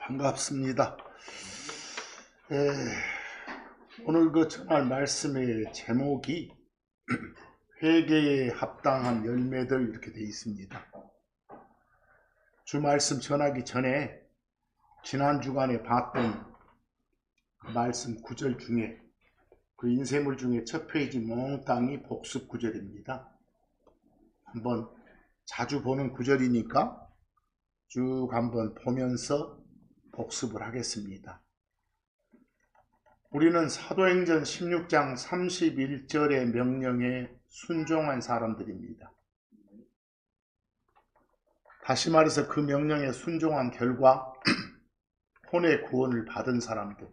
반갑습니다. 오늘 전할 말씀의 제목이 회개에 합당한 열매들 이렇게 되어 있습니다. 주 말씀 전하기 전에 지난 주간에 봤던 그 말씀 구절 중에 그 인쇄물 중에 첫 페이지 몽땅이 복습 구절입니다. 한번 자주 보는 구절이니까 쭉 한번 보면서 복습을 하겠습니다. 우리는 사도행전 16장 31절의 명령에 순종한 사람들입니다. 다시 말해서 그 명령에 순종한 결과 혼의 구원을 받은 사람들,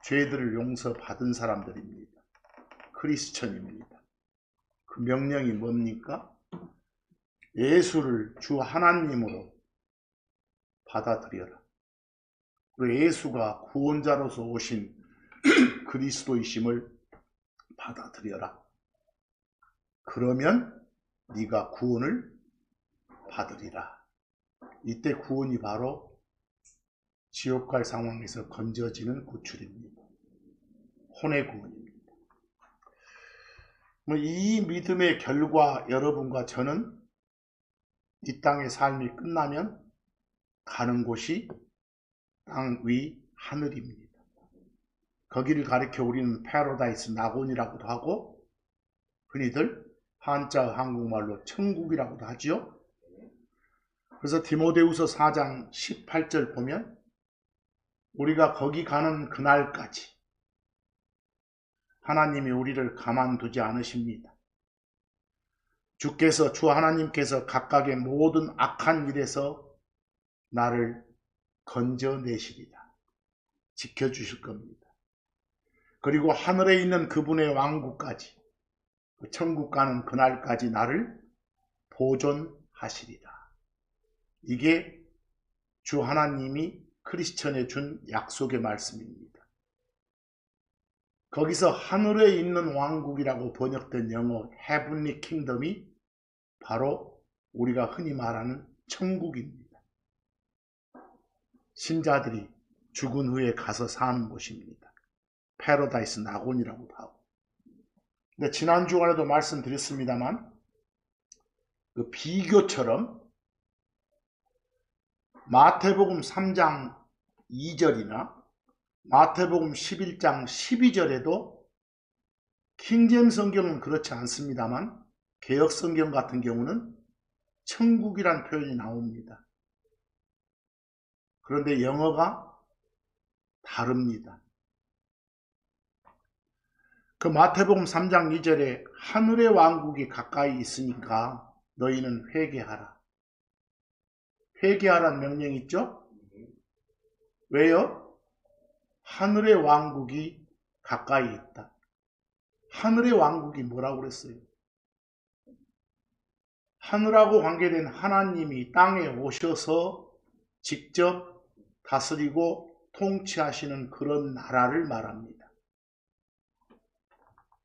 죄들을 용서받은 사람들입니다. 크리스천입니다. 그 명령이 뭡니까? 예수를 주 하나님으로 받아들여라. 그리고 예수가 구원자로서 오신 그리스도이심을 받아들여라. 그러면 네가 구원을 받으리라. 이때 구원이 바로 지옥 갈 상황에서 건져지는 구출입니다. 혼의 구원입니다. 이 믿음의 결과 여러분과 저는 이 땅의 삶이 끝나면 가는 곳이 땅 위 하늘입니다. 거기를 가리켜 우리는 패러다이스 낙원이라고도 하고 흔히들 한자 한국말로 천국이라고도 하지요. 그래서 디모데후서 4장 18절 보면 우리가 거기 가는 그날까지 하나님이 우리를 가만두지 않으십니다. 주 하나님께서 각각의 모든 악한 일에서 나를 건져내시리라. 지켜주실 겁니다. 그리고 하늘에 있는 그분의 왕국까지, 천국 가는 그날까지 나를 보존하시리라. 이게 주 하나님이 크리스천에 준 약속의 말씀입니다. 거기서 하늘에 있는 왕국이라고 번역된 영어 Heavenly Kingdom이 바로 우리가 흔히 말하는 천국입니다. 신자들이 죽은 후에 가서 사는 곳입니다. 패러다이스 낙원이라고도 하고. 근데 지난 주간에도 말씀드렸습니다만 그 비교처럼 마태복음 3장 2절이나 마태복음 11장 12절에도 킹제임스 성경은 그렇지 않습니다만 개역 성경 같은 경우는 천국이란 표현이 나옵니다. 그런데 영어가 다릅니다. 그 마태복음 3장 2절에 하늘의 왕국이 가까이 있으니까 너희는 회개하라. 회개하라는 명령이 있죠? 왜요? 하늘의 왕국이 가까이 있다. 하늘의 왕국이 뭐라고 그랬어요? 하늘하고 관계된 하나님이 땅에 오셔서 직접 다스리고 통치하시는 그런 나라를 말합니다.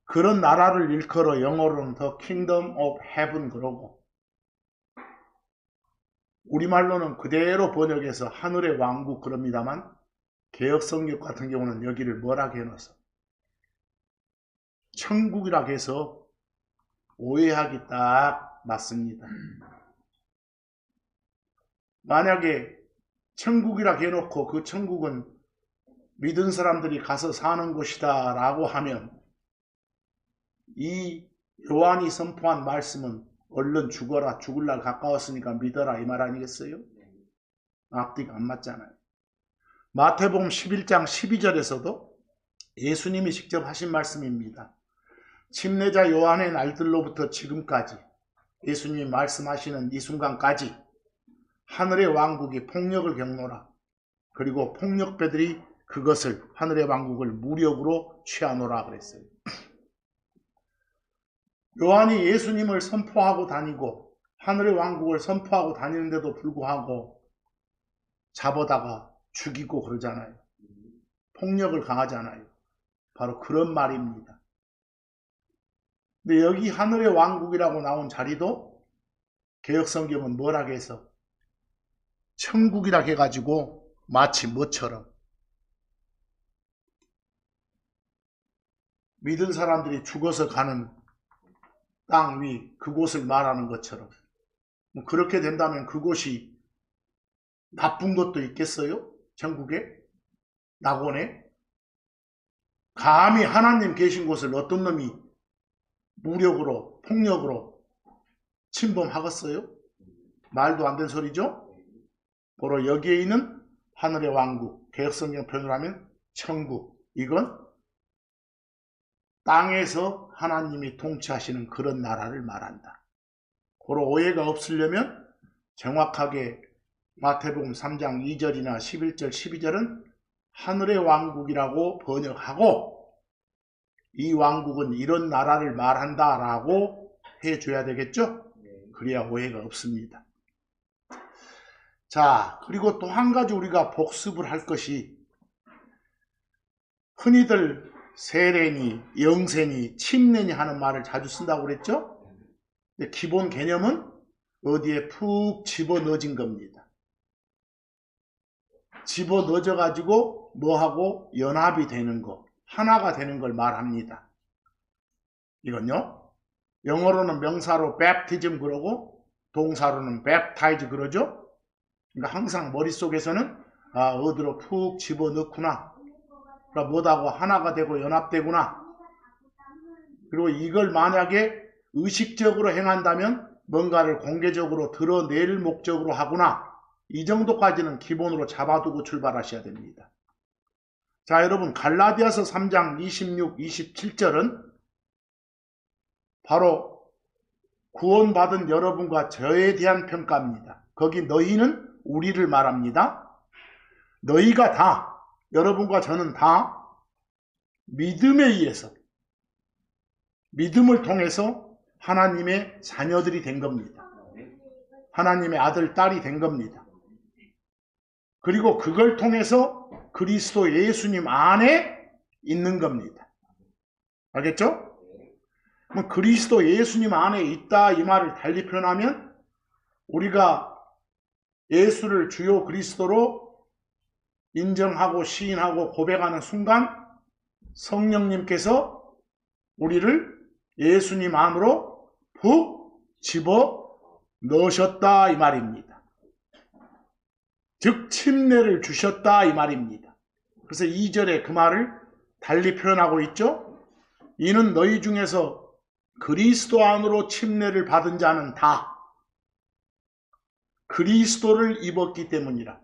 그런 나라를 일컬어 영어로는 The Kingdom of Heaven 그러고 우리말로는 그대로 번역해서 하늘의 왕국 그럽니다만 개역성경 같은 경우는 여기를 뭐라고 해놔서 천국이라고 해서 오해하기 딱 맞습니다. 만약에 천국이라고 해놓고 그 천국은 믿은 사람들이 가서 사는 곳이다 라고 하면 이 요한이 선포한 말씀은 얼른 죽어라, 죽을 날 가까웠으니까 믿어라 이 말 아니겠어요? 앞뒤가 안 맞잖아요. 마태복음 11장 12절에서도 예수님이 직접 하신 말씀입니다. 침례자 요한의 날들로부터 지금까지 예수님이 말씀하시는 이 순간까지 하늘의 왕국이 폭력을 경노라. 그리고 폭력배들이 그것을 하늘의 왕국을 무력으로 취하노라 그랬어요. 요한이 예수님을 선포하고 다니고 하늘의 왕국을 선포하고 다니는데도 불구하고 잡아다가 죽이고 그러잖아요. 폭력을 가하잖아요. 바로 그런 말입니다. 근데 여기 하늘의 왕국이라고 나온 자리도 개역성경은 뭐라고 해서 천국이라 해가지고 마치 뭐처럼? 믿은 사람들이 죽어서 가는 땅 위 그곳을 말하는 것처럼. 그렇게 된다면 그곳이 나쁜 것도 있겠어요? 전국에? 낙원에? 감히 하나님 계신 곳을 어떤 놈이 무력으로, 폭력으로 침범하겠어요? 말도 안 되는 소리죠? 바로 여기에 있는 하늘의 왕국, 개혁성경 표현을 하면 천국, 이건 땅에서 하나님이 통치하시는 그런 나라를 말한다. 그런 오해가 없으려면 정확하게 마태복음 3장 2절이나 11절, 12절은 하늘의 왕국이라고 번역하고 이 왕국은 이런 나라를 말한다라고 해줘야 되겠죠? 그래야 오해가 없습니다. 자, 그리고 또 한 가지 우리가 복습을 할 것이 흔히들 세례니, 영세니, 침례니 하는 말을 자주 쓴다고 그랬죠? 근데 기본 개념은 어디에 푹 집어넣어진 겁니다. 집어넣어져 가지고 뭐하고 연합이 되는 거, 하나가 되는 걸 말합니다. 이건요, 영어로는 명사로 baptism 그러고 동사로는 baptize 그러죠? 그러니까 항상 머릿속에서는 어디로 푹 집어넣구나. 그러니까 뭐다고 하나가 되고 연합되구나. 그리고 이걸 만약에 의식적으로 행한다면 뭔가를 공개적으로 드러낼 목적으로 하구나. 이 정도까지는 기본으로 잡아두고 출발하셔야 됩니다. 자, 여러분 갈라디아서 3장 26, 27절은 바로 구원받은 여러분과 저에 대한 평가입니다. 거기 너희는 우리를 말합니다. 너희가 다, 여러분과 저는 다 믿음에 의해서, 믿음을 통해서 하나님의 자녀들이 된 겁니다. 하나님의 아들, 딸이 된 겁니다. 그리고 그걸 통해서 그리스도 예수님 안에 있는 겁니다. 알겠죠? 그럼 그리스도 예수님 안에 있다 이 말을 달리 표현하면 우리가 예수를 주요 그리스도로 인정하고 시인하고 고백하는 순간 성령님께서 우리를 예수님 안으로 푹 집어 넣으셨다 이 말입니다. 즉 침례를 주셨다 이 말입니다. 그래서 2절에 그 말을 달리 표현하고 있죠. 이는 너희 중에서 그리스도 안으로 침례를 받은 자는 다 그리스도를 입었기 때문이라.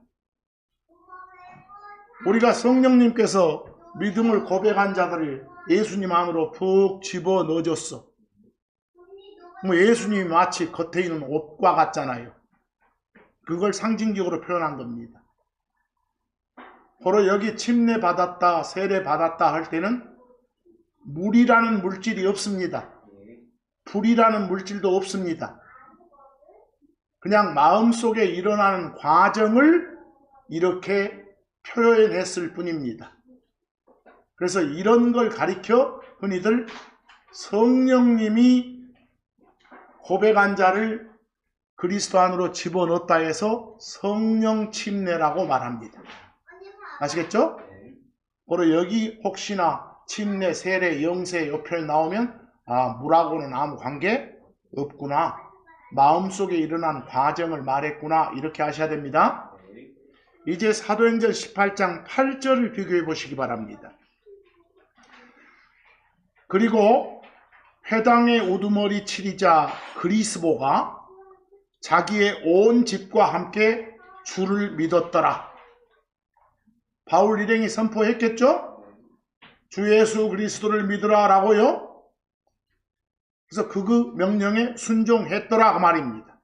우리가 성령님께서 믿음을 고백한 자들을 예수님 안으로 푹 집어 넣어줬어. 뭐 예수님이 마치 겉에 있는 옷과 같잖아요. 그걸 상징적으로 표현한 겁니다. 바로 여기 침례 받았다, 세례 받았다 할 때는 물이라는 물질이 없습니다. 불이라는 물질도 없습니다. 그냥 마음속에 일어나는 과정을 이렇게 표현했을 뿐입니다. 그래서 이런 걸 가리켜 흔히들 성령님이 고백한 자를 그리스도 안으로 집어넣었다 해서 성령 침례라고 말합니다. 아시겠죠? 바로 여기 혹시나 침례, 세례, 영세 이 표현 나오면 물하고는 아무 관계 없구나. 마음속에 일어난 과정을 말했구나. 이렇게 하셔야 됩니다. 이제 사도행전 18장 8절을 비교해 보시기 바랍니다. 그리고 회당의 우두머리 치리자 그리스보가 자기의 온 집과 함께 주를 믿었더라. 바울 일행이 선포했겠죠? 주 예수 그리스도를 믿으라 라고요. 그래서 그 명령에 순종했더라 그 말입니다.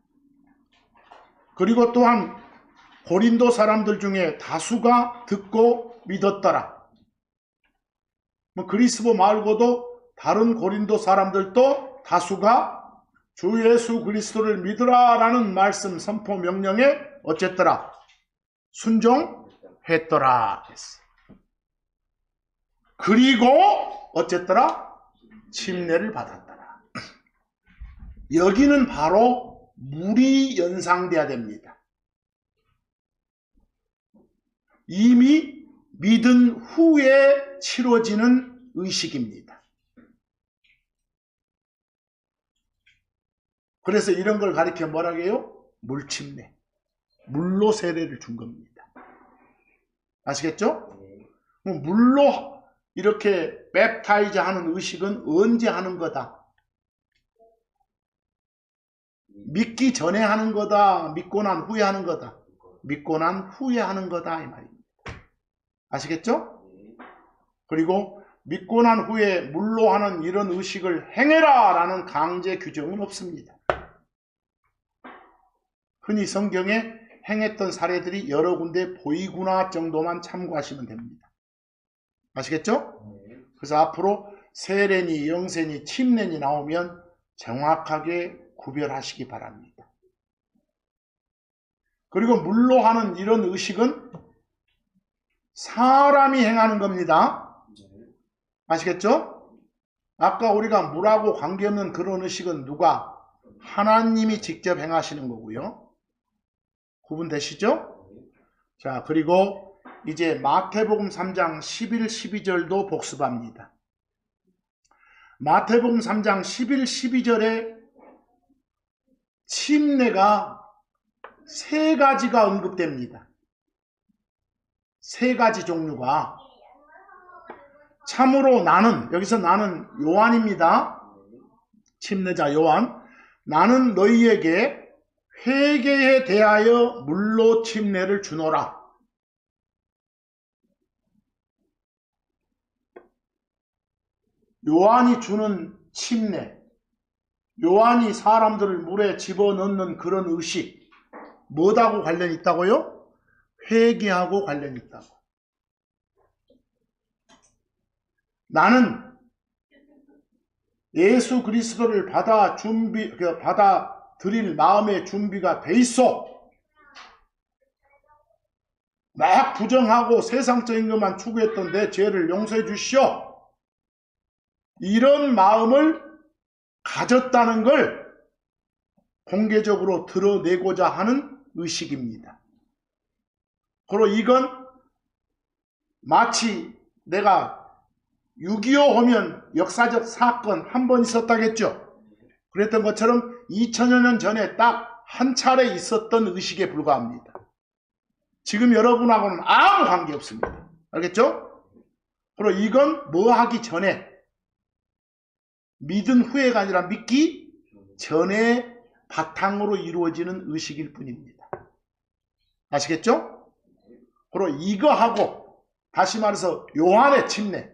그리고 또한 고린도 사람들 중에 다수가 듣고 믿었더라. 그리스보 말고도 다른 고린도 사람들도 다수가 주 예수 그리스도를 믿으라 라는 말씀 선포 명령에 어쨌더라? 순종했더라 했어. 그리고 어쨌더라? 침례를 받았더라. 여기는 바로 물이 연상돼야 됩니다. 이미 믿은 후에 치러지는 의식입니다. 그래서 이런 걸 가리켜 뭐라고 해요? 물침례. 물로 세례를 준 겁니다. 아시겠죠? 물로 이렇게 맵타이즈 하는 의식은 언제 하는 거다? 믿기 전에 하는 거다? 믿고 난 후에 하는 거다? 믿고 난 후에 하는 거다 이 말입니다. 아시겠죠? 그리고 믿고 난 후에 물로 하는 이런 의식을 행해라 라는 강제 규정은 없습니다. 흔히 성경에 행했던 사례들이 여러 군데 보이구나 정도만 참고하시면 됩니다. 아시겠죠? 그래서 앞으로 세례니 영세니 침례니 나오면 정확하게 구별하시기 바랍니다. 그리고 물로 하는 이런 의식은 사람이 행하는 겁니다. 아시겠죠? 아까 우리가 물하고 관계없는 그런 의식은 누가? 하나님이 직접 행하시는 거고요. 구분되시죠? 자, 그리고 이제 마태복음 3장 11, 12절도 복습합니다. 마태복음 3장 11, 12절에 침례가 세 가지가 언급됩니다. 세 가지 종류가. 참으로 나는, 여기서 나는 요한입니다. 침례자 요한. 나는 너희에게 회개에 대하여 물로 침례를 주노라. 요한이 주는 침례, 요한이 사람들을 물에 집어넣는 그런 의식, 뭐하고 관련이 있다고요? 회개하고 관련이 있다고. 나는 예수 그리스도를 받아들일 마음의 준비가 돼 있어. 막 부정하고 세상적인 것만 추구했던 내 죄를 용서해 주시오. 이런 마음을 가졌다는 걸 공개적으로 드러내고자 하는 의식입니다. 그리고 이건 마치 내가 6.25 하면 역사적 사건 한 번 있었다겠죠. 그랬던 것처럼 2000여 년 전에 딱 한 차례 있었던 의식에 불과합니다. 지금 여러분하고는 아무 관계 없습니다. 알겠죠? 그리고 이건 뭐 하기 전에, 믿은 후에가 아니라 믿기 전에 바탕으로 이루어지는 의식일 뿐입니다. 아시겠죠? 그리고 이거하고 다시 말해서 요한의 침례,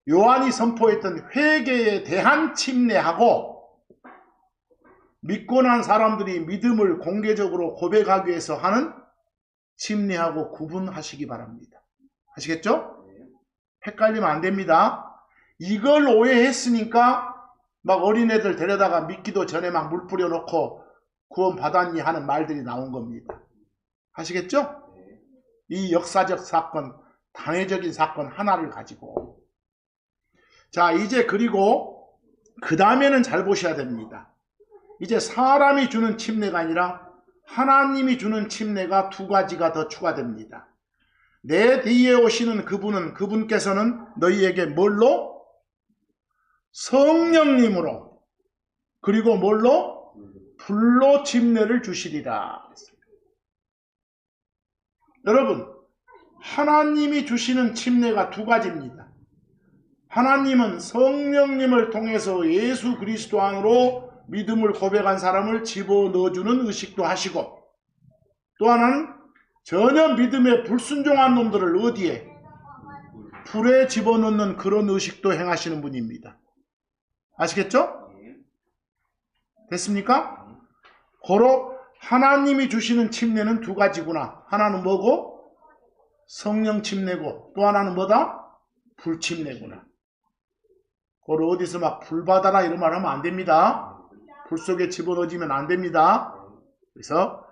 요한이 선포했던 회개에 대한 침례하고 믿고 난 사람들이 믿음을 공개적으로 고백하기 위해서 하는 침례하고 구분하시기 바랍니다. 아시겠죠? 헷갈리면 안 됩니다. 이걸 오해했으니까 막 어린애들 데려다가 믿기도 전에 막 물 뿌려놓고 구원 받았니 하는 말들이 나온 겁니다. 아시겠죠? 이 역사적 사건, 당회적인 사건 하나를 가지고. 자, 이제 그리고 그 다음에는 잘 보셔야 됩니다. 이제 사람이 주는 침례가 아니라 하나님이 주는 침례가 두 가지가 더 추가됩니다. 내 뒤에 오시는 그분께서는 너희에게 뭘로? 성령님으로, 그리고 뭘로? 불로 침례를 주시리라. 여러분, 하나님이 주시는 침례가 두 가지입니다. 하나님은 성령님을 통해서 예수 그리스도 안으로 믿음을 고백한 사람을 집어넣어주는 의식도 하시고, 또 하나는 전혀 믿음에 불순종한 놈들을 어디에? 불에 집어넣는 그런 의식도 행하시는 분입니다. 아시겠죠? 됐습니까? 고로 하나님이 주시는 침례는 두 가지구나. 하나는 뭐고? 성령 침례고, 또 하나는 뭐다? 불 침례구나. 고로 어디서 막 불 받아라 이런 말 하면 안 됩니다. 불 속에 집어넣어지면 안 됩니다. 그래서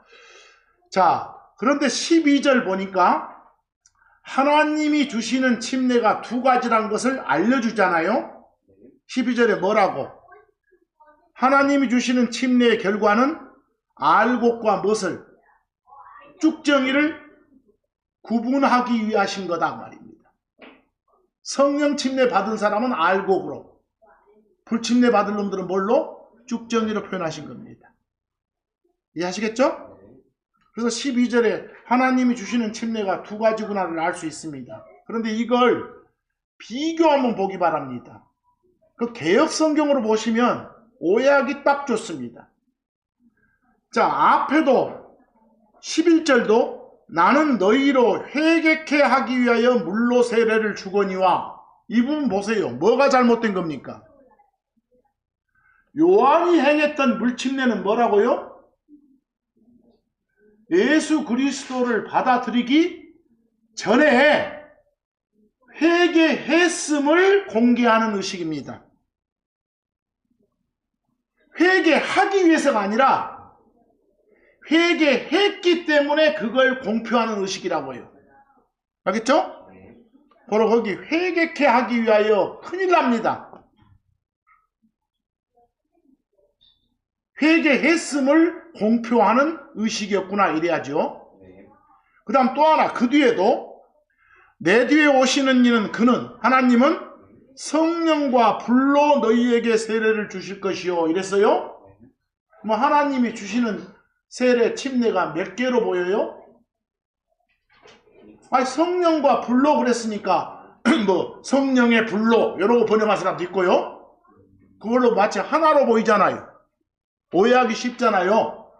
자, 그런데 12절 보니까 하나님이 주시는 침례가 두 가지란 것을 알려주잖아요. 12절에 뭐라고? 하나님이 주시는 침례의 결과는 알곡과 무엇을? 쭉정이를 구분하기 위하신 거다 말입니다. 성령 침례 받은 사람은 알곡으로, 불침례 받은 놈들은 뭘로? 쭉정이로 표현하신 겁니다. 이해하시겠죠? 그래서 12절에 하나님이 주시는 침례가 두 가지구나를 알 수 있습니다. 그런데 이걸 비교 한번 보기 바랍니다. 그 개역 성경으로 보시면 오해하기 딱 좋습니다. 자, 앞에도 11절도 나는 너희로 회개케 하기 위하여 물로 세례를 주거니와, 이 부분 보세요. 뭐가 잘못된 겁니까? 요한이 행했던 물침례는 뭐라고요? 예수 그리스도를 받아들이기 전에 회개했음을 공개하는 의식입니다. 회개하기 위해서가 아니라 회개했기 때문에 그걸 공표하는 의식이라고요. 알겠죠? 바로 거기 회개케 하기 위하여 큰일 납니다. 회개했음을 공표하는 의식이었구나 이래야죠. 그 다음 또 하나, 그 뒤에도 내 뒤에 오시는 이는 그는, 하나님은 성령과 불로 너희에게 세례를 주실 것이요 이랬어요. 뭐 하나님이 주시는 세례 침례가 몇 개로 보여요? 아니 성령과 불로 그랬으니까 뭐 성령의 불로 이러고 번역한 사람도 있고요. 그걸로 마치 하나로 보이잖아요. 오해하기 쉽잖아요.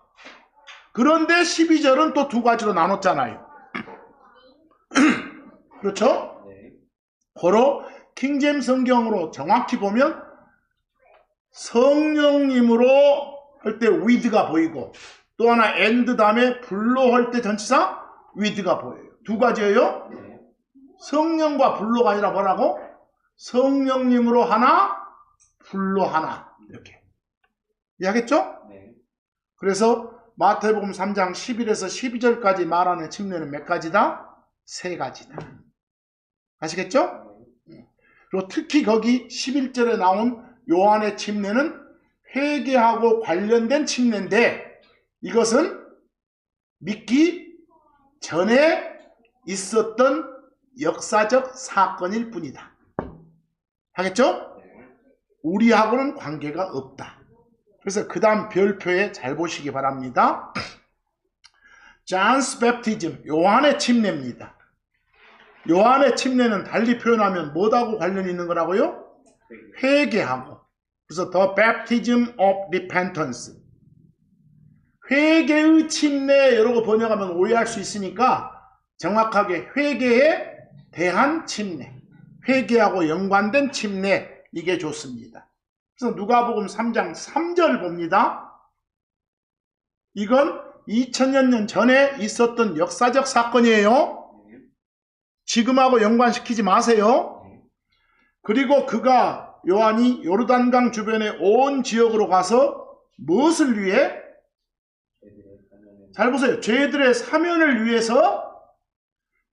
그런데 12절은 또 두 가지로 나눴잖아요. 그렇죠? 바로 킹제임 성경으로 정확히 보면 성령님으로 할 때 with가 보이고, 또 하나 and 다음에 불로 할 때 전치사 with가 보여요. 두 가지예요. 성령과 불로가 아니라 뭐라고? 성령님으로 하나, 불로 하나, 이렇게. 이해하겠죠? 그래서 마태복음 3장 11에서 12절까지 말하는 침례는 몇 가지다? 세 가지다. 아시겠죠? 그리고 특히 거기 11절에 나온 요한의 침례는 회개하고 관련된 침례인데, 이것은 믿기 전에 있었던 역사적 사건일 뿐이다. 하겠죠? 우리하고는 관계가 없다. 그래서 그 다음 별표에 잘 보시기 바랍니다. John's baptism, 요한의 침례입니다. 요한의 침례는 달리 표현하면 뭐하고 관련이 있는 거라고요? 회개하고. 그래서 the baptism of repentance, 회개의 침례, 이러고 번역하면 오해할 수 있으니까 정확하게 회개에 대한 침례, 회개하고 연관된 침례, 이게 좋습니다. 그래서 누가복음 3장 3절 봅니다. 이건 2000여 년 전에 있었던 역사적 사건이에요. 지금하고 연관시키지 마세요. 그리고 그가, 요한이 요르단강 주변의 온 지역으로 가서 무엇을 위해? 잘 보세요. 죄들의 사면을 위해서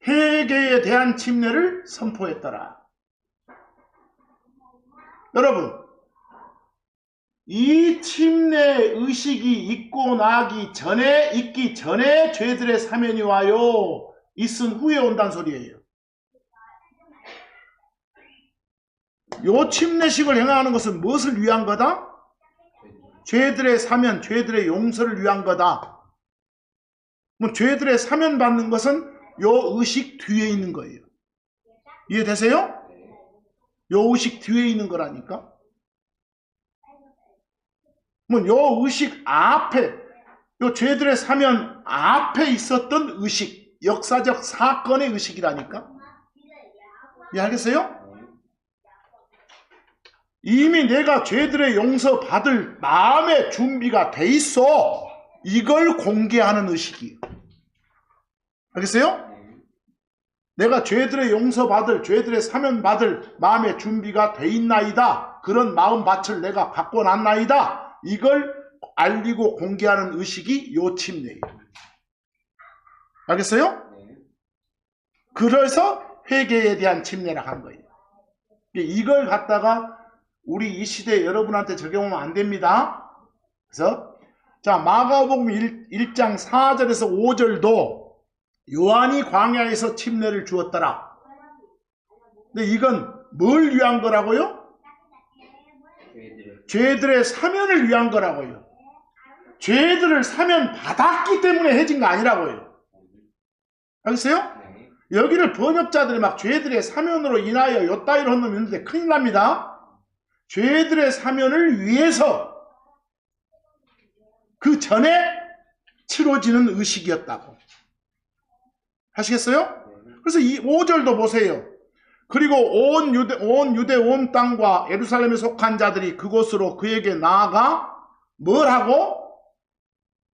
회개에 대한 침례를 선포했더라. 여러분, 이 침례 의식이 있기 전에 죄들의 사면이 와요? 있은 후에 온다는 소리예요. 요 침례식을 행하는 것은 무엇을 위한 거다? 죄들의 사면, 죄들의 용서를 위한 거다. 뭐 죄들의 사면 받는 것은 요 의식 뒤에 있는 거예요. 이해되세요? 요 의식 뒤에 있는 거라니까. 뭐 요 의식 앞에, 요 죄들의 사면 앞에 있었던 의식, 역사적 사건의 의식이라니까. 이해하겠어요? 이미 내가 죄들의 용서 받을 마음의 준비가 돼 있어. 이걸 공개하는 의식이에요. 알겠어요? 내가 죄들의 용서 받을, 죄들의 사면 받을 마음의 준비가 돼 있나이다. 그런 마음밭을 내가 갖고 놨나이다. 이걸 알리고 공개하는 의식이 요 침례예요. 알겠어요? 그래서 회개에 대한 침례라 한 거예요. 이걸 갖다가 우리 이 시대에 여러분한테 적용하면 안 됩니다. 그래서 자, 마가복음 1장 4절에서 5절도 요한이 광야에서 침례를 주었더라. 근데 이건 뭘 위한 거라고요? 죄들의 사면을 위한 거라고요. 죄들을 사면 받았기 때문에 해진 거 아니라고요. 알겠어요? 여기를 번역자들이 막 죄들의 사면으로 인하여 요따위로 혼내는데 큰일 납니다. 죄들의 사면을 위해서 그 전에 치러지는 의식이었다고. 하시겠어요? 그래서 이 5절도 보세요. 그리고 온 유대 온 땅과 예루살렘에 속한 자들이 그곳으로 그에게 나아가 뭘 하고?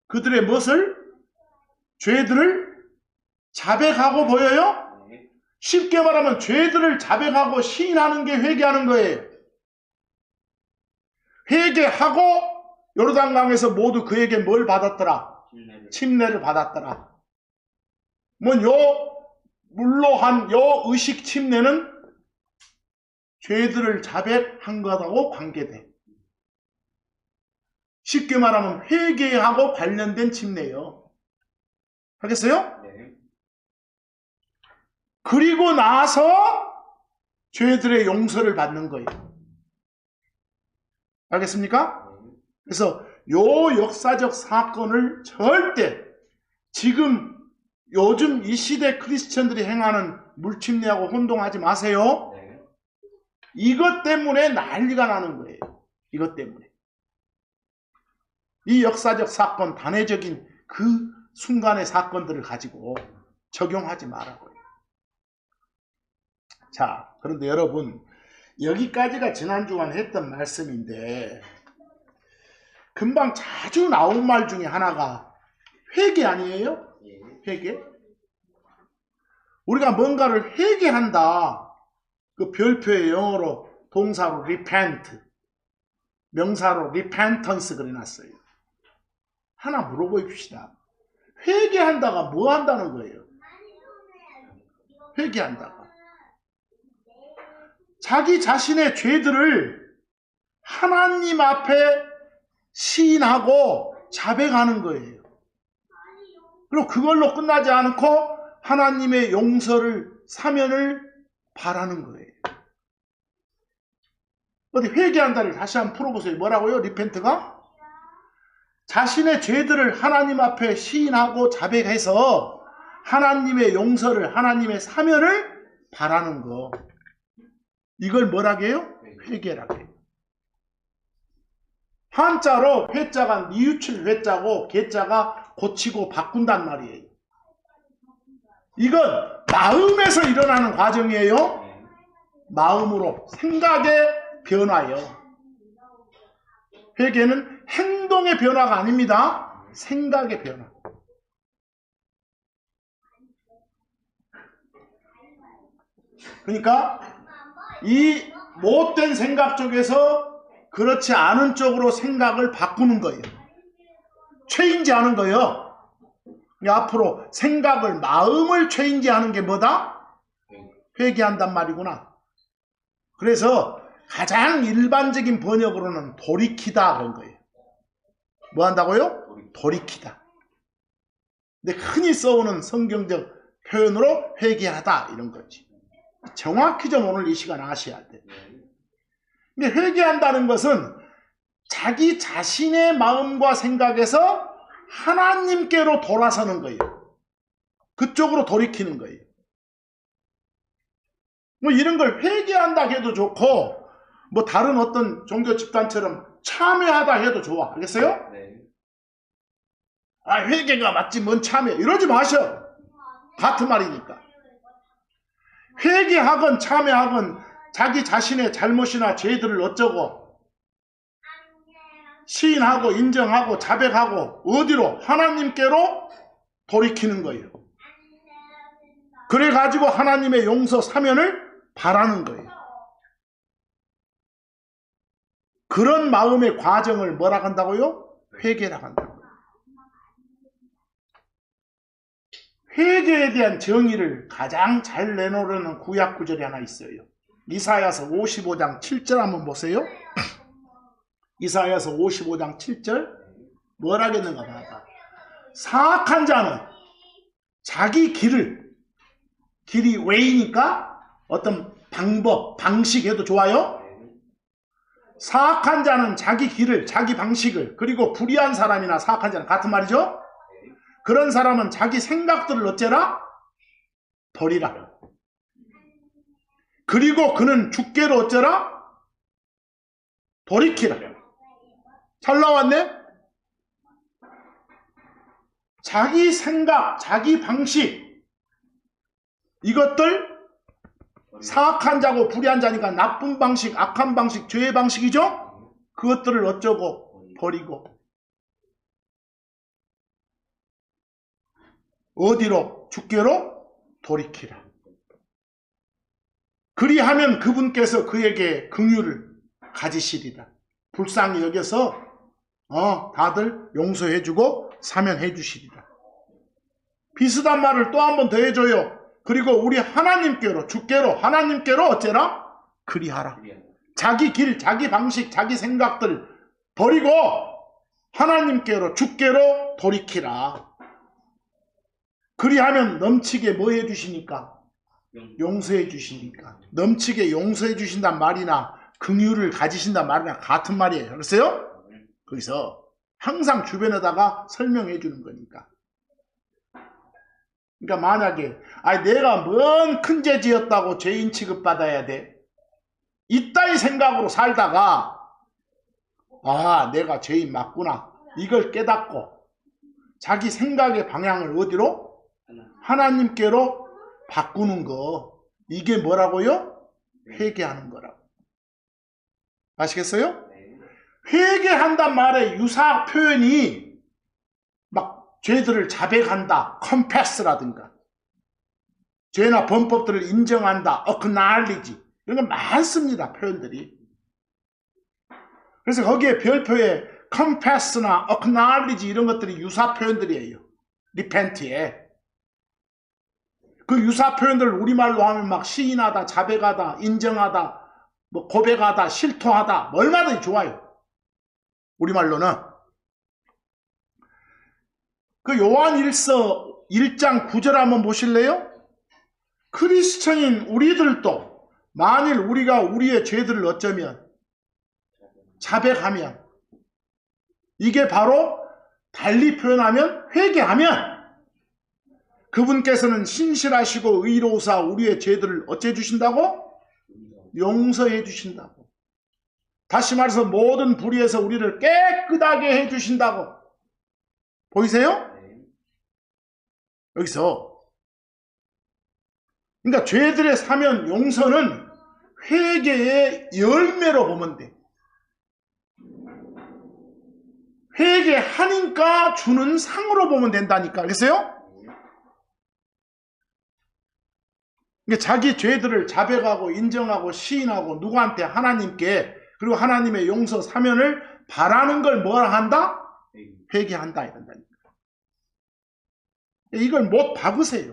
그들의 무엇을? 죄들을 자백하고 보여요? 쉽게 말하면 죄들을 자백하고 시인하는 게 회개하는 거예요. 회개하고 요르단강에서 모두 그에게 뭘 받았더라? 침례를 받았더라. 물론 요 의식 침례는 죄들을 자백한 것하고 관계돼. 쉽게 말하면 회개하고 관련된 침례예요. 알겠어요? 네. 그리고 나서 죄들의 용서를 받는 거예요. 알겠습니까? 그래서 요 역사적 사건을 절대 지금 요즘 이 시대 크리스천들이 행하는 물침례하고 혼동하지 마세요. 네. 이것 때문에 난리가 나는 거예요. 이것 때문에. 이 역사적 사건, 단회적인 그 순간의 사건들을 가지고 적용하지 말라고요. 자, 그런데 여러분, 여기까지가 지난주간 했던 말씀인데 금방 자주 나온 말 중에 하나가 회개 아니에요? 회개? 우리가 뭔가를 회개한다. 그 별표의 영어로 동사로 repent, 명사로 repentance 그려놨어요. 하나 물어봅시다. 회개한다가 뭐 한다는 거예요? 회개한다가 자기 자신의 죄들을 하나님 앞에 시인하고 자백하는 거예요. 그리고 그걸로 끝나지 않고 하나님의 용서를, 사면을 바라는 거예요. 어디 회개한다를 다시 한번 풀어보세요. 뭐라고요? 리펜트가? 자신의 죄들을 하나님 앞에 시인하고 자백해서 하나님의 용서를, 하나님의 사면을 바라는 거. 이걸 뭐라고 해요? 회개라고 해요. 한자로 회자가 뉘우칠 회자고 개자가 고치고 바꾼단 말이에요. 이건 마음에서 일어나는 과정이에요. 마음으로, 생각의 변화예요. 회개는 행동의 변화가 아닙니다. 생각의 변화. 그러니까 이 못된 생각 쪽에서 그렇지 않은 쪽으로 생각을 바꾸는 거예요. 체인지하는 거예요. 앞으로 생각을, 마음을 체인지하는 게 뭐다? 회개한단 말이구나. 그래서 가장 일반적인 번역으로는 돌이키다 그런 거예요. 뭐 한다고요? 돌이키다. 근데 흔히 써오는 성경적 표현으로 회개하다 이런 거지. 정확히 좀 오늘 이 시간 아셔야 돼. 근데 회개한다는 것은 자기 자신의 마음과 생각에서 하나님께로 돌아서는 거예요. 그쪽으로 돌이키는 거예요. 뭐 이런 걸 회개한다 해도 좋고, 뭐 다른 어떤 종교 집단처럼 참여하다 해도 좋아. 알겠어요? 네. 아, 회개가 맞지 뭔 참여. 이러지 마셔. 같은 말이니까. 회개하건 참여하건 자기 자신의 잘못이나 죄들을 어쩌고 시인하고 인정하고 자백하고 어디로? 하나님께로 돌이키는 거예요. 그래가지고 하나님의 용서 사면을 바라는 거예요. 그런 마음의 과정을 뭐라 한다고요? 회개라고 한다고요. 회개에 대한 정의를 가장 잘 내놓으려는 구약 구절이 하나 있어요. 이사야서 55장 7절 한번 보세요. 이사야서 55장 7절 뭐라 하겠는가 봐봐. 사악한 자는 자기 길이 웨이니까 어떤 방법, 방식 해도 좋아요. 사악한 자는 자기 길을, 자기 방식을, 그리고 불의한 사람이나 사악한 자는 같은 말이죠. 그런 사람은 자기 생각들을 어째라? 버리라. 그리고 그는 주께로 어째라? 돌이키라. 잘 나왔네? 자기 생각, 자기 방식, 이것들 사악한 자고 불의한 자니까 나쁜 방식, 악한 방식, 죄의 방식이죠? 그것들을 어쩌고 버리고 어디로? 주께로 돌이키라. 그리하면 그분께서 그에게 긍휼을 가지시리라. 불쌍히 여겨서 다들 용서해주고 사면해주시리라. 비슷한 말을 또 한 번 더 해줘요. 그리고 우리 하나님께로, 주께로, 하나님께로 어째라? 그리하라. 자기 길, 자기 방식, 자기 생각들 버리고 하나님께로, 주께로 돌이키라. 그리하면 넘치게 뭐 해주시니까? 용서해 주시니까. 넘치게 용서해 주신단 말이나 긍휼을 가지신단 말이나 같은 말이에요. 알았어요? 거기서 항상 주변에다가 설명해 주는 거니까. 그러니까 만약에 내가 뭔 큰 죄 지었다고 죄인 취급받아야 돼? 이따위 생각으로 살다가 내가 죄인 맞구나. 이걸 깨닫고 자기 생각의 방향을 어디로? 하나님께로 바꾸는 거. 이게 뭐라고요? 회개하는 거라고. 아시겠어요? 회개한단 말의 유사 표현이 막 죄들을 자백한다, confess라든가 죄나 범법들을 인정한다, acknowledge, 이런 거 많습니다. 표현들이. 그래서 거기에 별표에 confess나 acknowledge 이런 것들이 유사 표현들이에요. repent에. 그 유사 표현들을 우리말로 하면 막 시인하다, 자백하다, 인정하다, 뭐 고백하다, 실토하다, 뭐 얼마든지 좋아요. 우리말로는. 그 요한 1장 9절 한번 보실래요? 크리스천인 우리들도 만일 우리가 우리의 죄들을 어쩌면 자백하면, 이게 바로 달리 표현하면 회개하면 그분께서는 신실하시고 의로우사 우리의 죄들을 어째 주신다고? 용서해 주신다고. 다시 말해서 모든 불의에서 우리를 깨끗하게 해 주신다고. 보이세요? 여기서 그러니까 죄들의 사면 용서는 회개의 열매로 보면 돼. 회개하니까 주는 상으로 보면 된다니까. 알겠어요? 그러니까 자기 죄들을 자백하고 인정하고 시인하고 누구한테? 하나님께. 그리고 하나님의 용서 사면을 바라는 걸 뭐라 한다? 회개한다 이런다니까. 이걸 못 박으세요.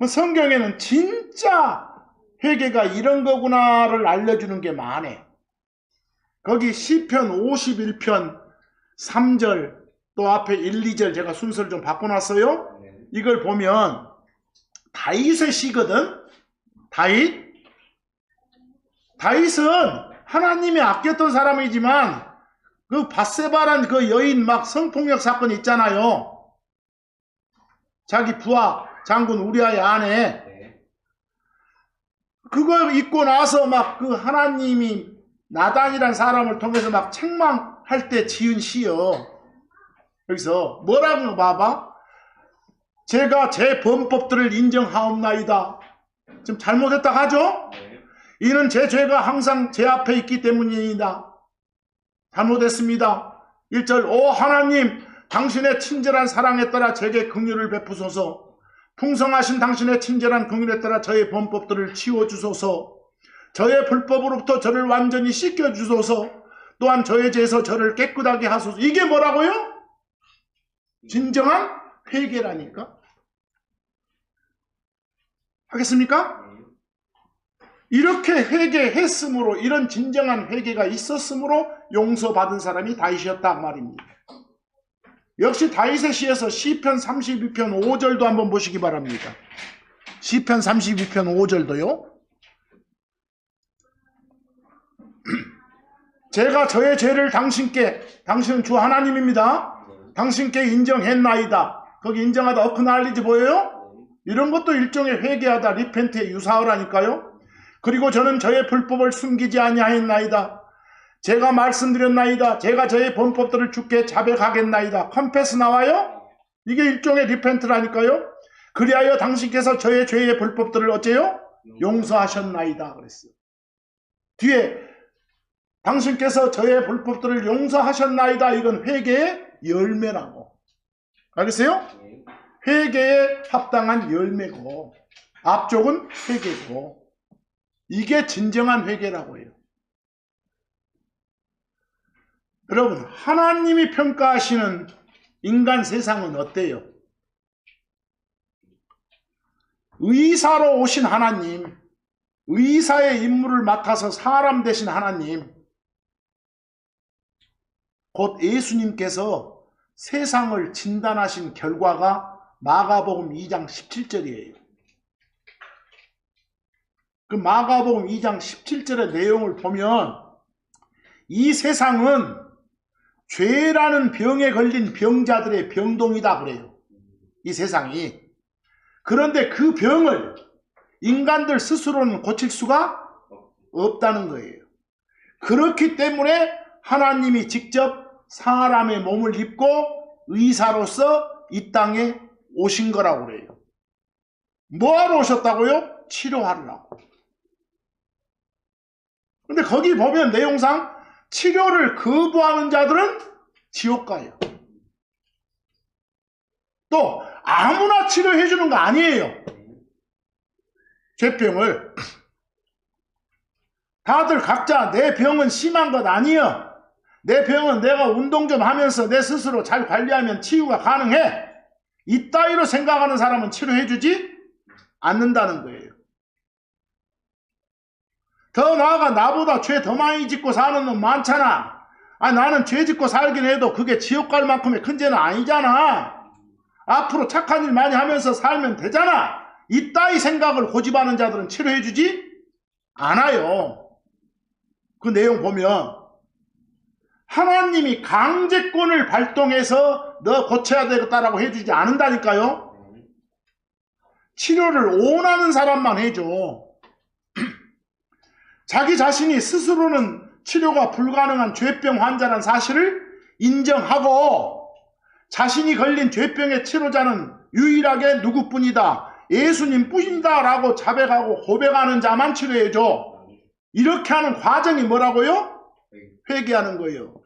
성경에는 진짜 회개가 이런 거구나를 알려주는 게 많네. 거기 시편 51편 3절 또 앞에 1, 2절 제가 순서를 좀 바꿔놨어요. 이걸 보면 다윗의 시거든. 다윗은 하나님이 아꼈던 사람이지만 그 밧세바란 그 여인 막 성폭력 사건 있잖아요. 자기 부하 장군 우리아의 아내. 그걸 잊고 나서 막 그 하나님이 나단이란 사람을 통해서 막 책망할 때 지은 시요. 여기서 뭐라고 봐봐? 제가 제 범법들을 인정하옵나이다. 지금 잘못했다 하죠? 이는 제 죄가 항상 제 앞에 있기 때문이다. 잘못했습니다. 1절 오 하나님 당신의 친절한 사랑에 따라 제게 긍휼을 베푸소서. 풍성하신 당신의 친절한 긍휼에 따라 저의 범법들을 치워주소서. 저의 불법으로부터 저를 완전히 씻겨주소서. 또한 저의 죄에서 저를 깨끗하게 하소서. 이게 뭐라고요? 진정한 회개라니까. 하겠습니까? 이렇게 회개했으므로, 이런 진정한 회개가 있었으므로 용서받은 사람이 다윗이었다 말입니다. 역시 다윗의 시에서 시편 32편 5절도 한번 보시기 바랍니다. 시편 32편 5절도요. 제가 저의 죄를 당신은 주 하나님입니다. 당신께 인정했나이다. 거기 인정하다 어크날리지 보여요? 이런 것도 일종의 회개하다, 리펜트의 유사어라니까요. 그리고 저는 저의 불법을 숨기지 아니하였나이다. 제가 말씀드렸나이다. 제가 저의 범법들을 주께 자백하겠나이다. 컨페스 나와요? 이게 일종의 리펜트라니까요. 그리하여 당신께서 저의 죄의 불법들을 어째요? 용서하셨나이다 그랬어요. 뒤에 당신께서 저의 불법들을 용서하셨나이다. 이건 회개의 열매라고. 알겠어요? 회개에 합당한 열매고 앞쪽은 회개고 이게 진정한 회개라고 해요. 여러분, 하나님이 평가하시는 인간 세상은 어때요? 의사로 오신 하나님, 의사의 임무를 맡아서 사람 되신 하나님, 곧 예수님께서 세상을 진단하신 결과가 마가복음 2장 17절이에요. 그 마가복음 2장 17절의 내용을 보면 이 세상은 죄라는 병에 걸린 병자들의 병동이다 그래요. 이 세상이. 그런데 그 병을 인간들 스스로는 고칠 수가 없다는 거예요. 그렇기 때문에 하나님이 직접 사람의 몸을 입고 의사로서 이 땅에 오신 거라고 그래요. 뭐하러 오셨다고요? 치료하려고. 근데 거기 보면 내용상 치료를 거부하는 자들은 지옥 가요. 또 아무나 치료해 주는 거 아니에요. 죄병을. 다들 각자 내 병은 심한 것 아니에요. 내 병은 내가 운동 좀 하면서 내 스스로 잘 관리하면 치유가 가능해. 이따위로 생각하는 사람은 치료해 주지 않는다는 거예요. 더 나아가 나보다 죄 더 많이 짓고 사는 놈 많잖아. 나는 죄 짓고 살긴 해도 그게 지옥 갈 만큼의 큰 죄는 아니잖아. 앞으로 착한 일 많이 하면서 살면 되잖아. 이따위 생각을 고집하는 자들은 치료해 주지 않아요. 그 내용 보면 하나님이 강제권을 발동해서 너 고쳐야 되겠다라고 해주지 않는다니까요. 치료를 원하는 사람만 해줘. 자기 자신이 스스로는 치료가 불가능한 죄병 환자라는 사실을 인정하고 자신이 걸린 죄병의 치료자는 유일하게 누구뿐이다. 예수님 뿐이다 라고 자백하고 고백하는 자만 치료해줘. 이렇게 하는 과정이 뭐라고요? 회개하는 거예요.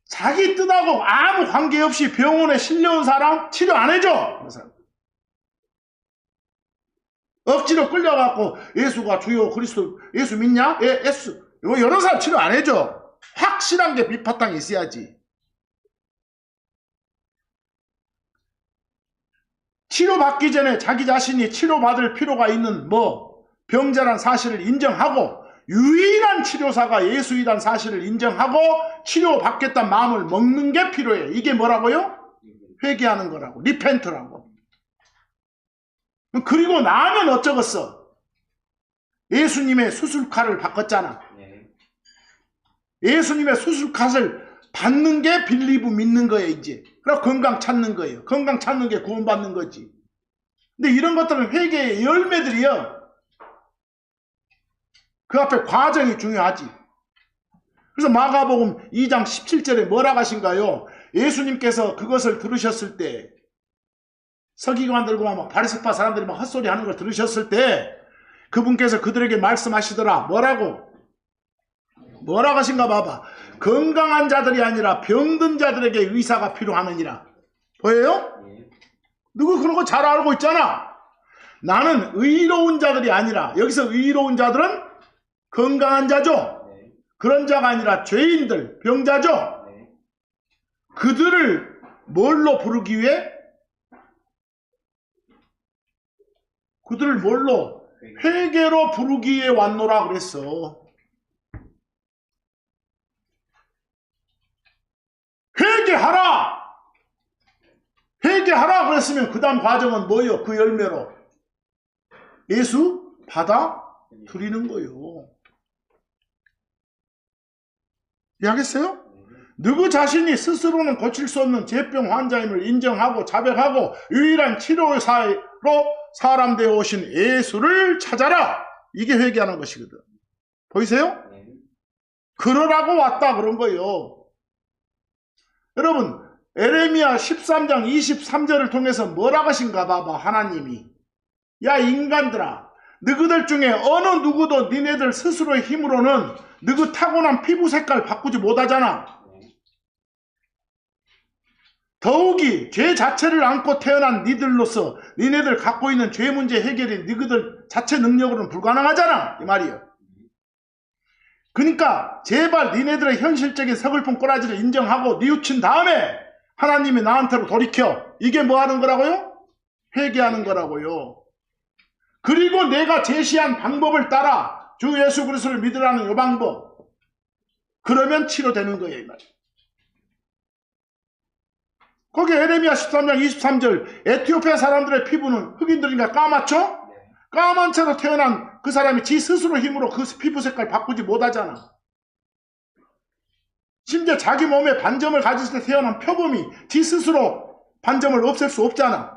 자기 뜻하고 아무 관계없이 병원에 실려온 사람 치료 안 해줘. 억지로 끌려갖고 예수가 주요 그리스도 예수 믿냐? 예수. 여러 사람 치료 안 해줘. 확실한 게 밑바탕에 있어야지. 치료받기 전에 자기 자신이 치료받을 필요가 있는 병자란 사실을 인정하고 유일한 치료사가 예수이란 사실을 인정하고 치료받겠다는 마음을 먹는 게 필요해. 이게 뭐라고요? 회개하는 거라고. 리펜트라고. 그리고 나면 어쩌겠어? 예수님의 수술칼을 바꿨잖아. 예수님의 수술칼을 받는 게 빌리브 믿는 거예요. 이제. 그럼 건강 찾는 거예요. 건강 찾는 게 구원받는 거지. 근데 이런 것들은 회개의 열매들이요. 그 앞에 과정이 중요하지. 그래서 마가복음 2장 17절에 뭐라고 하신가요? 예수님께서 그것을 들으셨을 때 서기관들과 막 바리새파 사람들이 막 헛소리 하는 걸 들으셨을 때 그분께서 그들에게 말씀하시더라. 뭐라고 하신가 봐봐. 건강한 자들이 아니라 병든 자들에게 의사가 필요하느니라. 보여요? 누구 그런 거 잘 알고 있잖아. 나는 의로운 자들이 아니라, 여기서 의로운 자들은 건강한 자죠. 그런 자가 아니라 죄인들, 병자죠. 그들을 뭘로 부르기 위해? 그들을 뭘로? 회개로 부르기 위해 왔노라 그랬어. 회개하라! 회개하라 그랬으면 그 다음 과정은 뭐예요? 그 열매로 예수 받아들이는 거예요. 이해하겠어요? 누구 자신이 스스로는 고칠 수 없는 죄병 환자임을 인정하고 자백하고 유일한 치료사로 사람 되어 오신 예수를 찾아라. 이게 회개하는 것이거든. 보이세요? 그러라고 왔다 그런 거예요. 여러분 에레미야 13장 23절을 통해서 뭐라고 하신가 봐봐. 하나님이 야 인간들아 너희들 중에 어느 누구도 니네들 스스로의 힘으로는 너희 타고난 피부 색깔 바꾸지 못하잖아. 더욱이 죄 자체를 안고 태어난 니들로서 니네들 갖고 있는 죄 문제 해결이 너희들 자체 능력으로는 불가능하잖아. 이 말이에요. 그러니까 제발 니네들의 현실적인 서글픈 꼬라지를 인정하고 뉘우친 다음에 하나님이 나한테로 돌이켜. 이게 뭐 하는 거라고요? 회개하는 거라고요. 그리고 내가 제시한 방법을 따라 주 예수 그리스도를 믿으라는 이 방법. 그러면 치료되는 거예요. 이 말이에요. 거기 에레미야 13장 23절 에티오피아 사람들의 피부는 흑인들이니까 까맣죠? 까만 채로 태어난 그 사람이 지 스스로 힘으로 그 피부 색깔 바꾸지 못하잖아. 심지어 자기 몸에 반점을 가졌을 때 태어난 표범이 지 스스로 반점을 없앨 수 없잖아.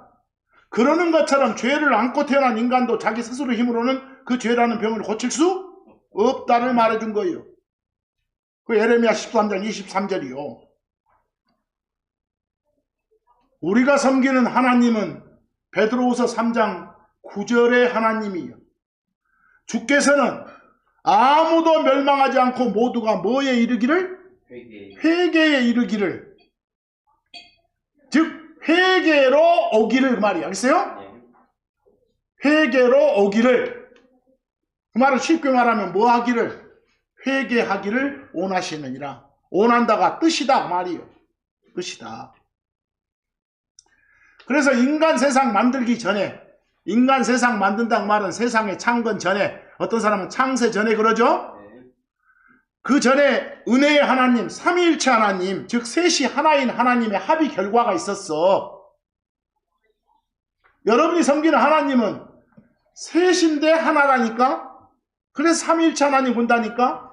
그러는 것처럼 죄를 안고 태어난 인간도 자기 스스로 힘으로는 그 죄라는 병을 고칠 수 없다를 말해준 거예요. 그 에레미야 13장 23절이요. 우리가 섬기는 하나님은 베드로후서 3장 9절의 하나님이요. 주께서는 아무도 멸망하지 않고 모두가 뭐에 이르기를? 회개에 이르기를. 즉 회개로 오기를 그 말이야. 알겠어요? 회개로 오기를. 그 말은 쉽게 말하면 뭐 하기를? 회개하기를 원하시느니라. 원한다가 뜻이다 그 말이에요. 뜻이다. 그래서 인간 세상 만들기 전에, 인간 세상 만든다는 말은 세상의 창건 전에, 어떤 사람은 창세 전에 그러죠? 그 전에 은혜의 하나님, 삼위일체 하나님, 즉 셋이 하나인 하나님의 합의 결과가 있었어. 여러분이 섬기는 하나님은 셋인데 하나라니까? 그래서 삼위일체 하나님 본다니까?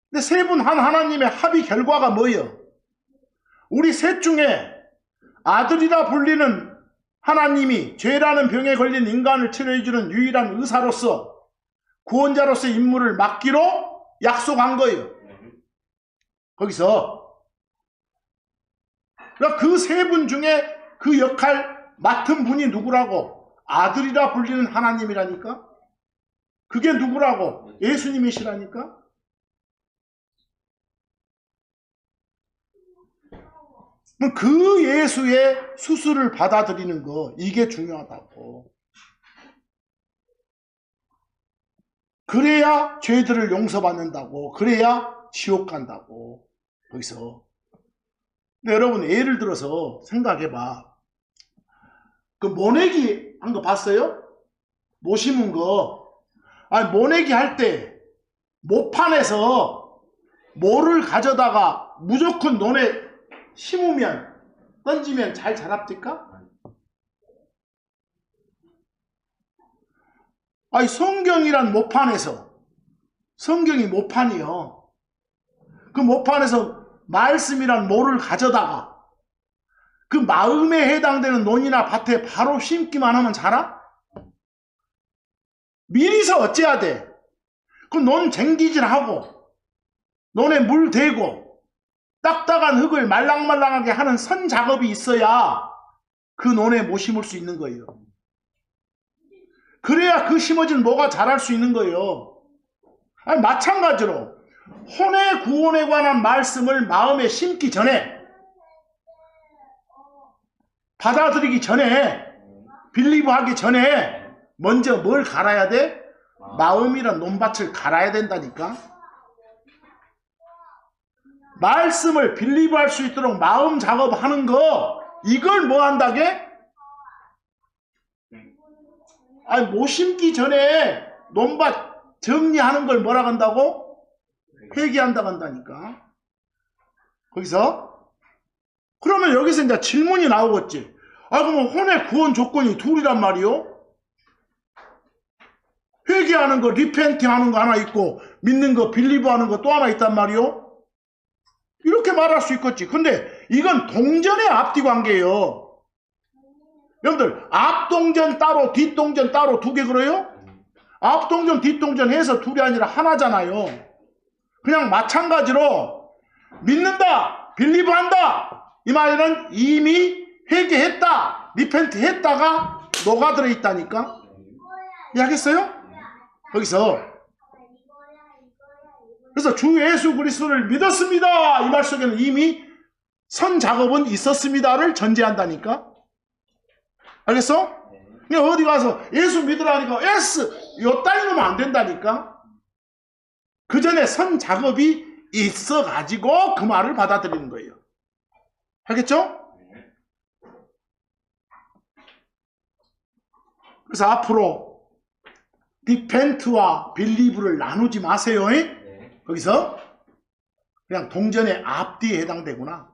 근데 세 분 한 하나님의 합의 결과가 뭐예요? 우리 셋 중에 아들이라 불리는 하나님이 죄라는 병에 걸린 인간을 치료해주는 유일한 의사로서 구원자로서의 임무를 맡기로 약속한 거예요. 거기서 그러니까 그 세 분 중에 그 역할 맡은 분이 누구라고? 아들이라 불리는 하나님이라니까? 그게 누구라고? 예수님이시라니까? 그 예수의 수술을 받아들이는 거, 이게 중요하다고. 그래야 죄들을 용서받는다고. 그래야 지옥 간다고. 거기서. 근데 여러분 예를 들어서 생각해봐. 그 모내기 한 거 봤어요? 모 심은 거. 아니 모내기 할 때 모판에서 모를 가져다가 무조건 논에 심으면 던지면 잘 자랍니까? 아니 성경이란 모판에서, 성경이 모판이요. 그 모판에서 말씀이란 모를 가져다가 그 마음에 해당되는 논이나 밭에 바로 심기만 하면 자라? 미리서 어째야 돼? 그 논 쟁기질하고 논에 물 대고 딱딱한 흙을 말랑말랑하게 하는 선 작업이 있어야 그 논에 못 심을 수 있는 거예요. 그래야 그 심어진 뭐가 자랄 수 있는 거예요. 아니, 마찬가지로 혼의 구원에 관한 말씀을 마음에 심기 전에, 받아들이기 전에, 빌리브하기 전에 먼저 뭘 갈아야 돼? 마음이란 논밭을 갈아야 된다니까. 말씀을 빌리브할 수 있도록 마음 작업하는 거, 이걸 뭐 한다게? 아니 못 심기 전에 논밭 정리하는 걸 뭐라 한다고? 회개한다고 한다니까. 거기서 그러면 여기서 이제 질문이 나오겠지. 아, 그러면 혼의 구원 조건이 둘이란 말이요? 회개하는 거, 리펜팅 하는 거 하나 있고, 믿는 거, 빌리브 하는 거 또 하나 있단 말이요? 이렇게 말할 수 있겠지. 근데 이건 동전의 앞뒤 관계예요. 여러분들, 앞동전 따로, 뒷동전 따로 두 개 그래요? 앞동전, 뒷동전 해서 둘이 아니라 하나잖아요. 그냥 마찬가지로 믿는다, 빌리브 한다. 이 말에는 이미 회개했다, 리펜트 했다가 녹아들어 있다니까. 이해하겠어요? 거기서 그래서 주 예수 그리스도를 믿었습니다. 이 말 속에는 이미 선 작업은 있었습니다를 전제한다니까. 알겠어? 그냥 어디 가서 예수 믿으라니까 예스 요 따위 놓으면 안 된다니까. 그 전에 선 작업이 있어가지고 그 말을 받아들이는 거예요. 알겠죠? 그래서 앞으로 디펜트와 빌리브를 나누지 마세요. 거기서 그냥 동전의 앞뒤에 해당되구나.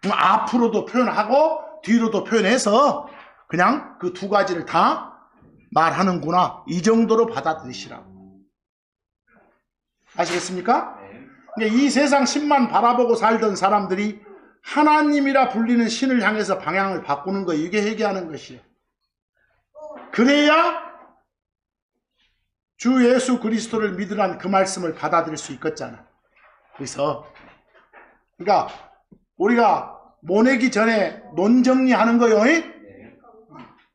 앞으로도 표현하고 뒤로도 표현해서 그냥 그 두 가지를 다 말하는구나. 이 정도로 받아들이시라고. 아시겠습니까? 이 세상 신만 바라보고 살던 사람들이 하나님이라 불리는 신을 향해서 방향을 바꾸는 거, 이게 회개하는 것이에요. 그래야 주 예수 그리스도를 믿으란 그 말씀을 받아들일 수 있겠잖아. 그래서 그러니까 우리가 모내기 전에 논정리하는 거요.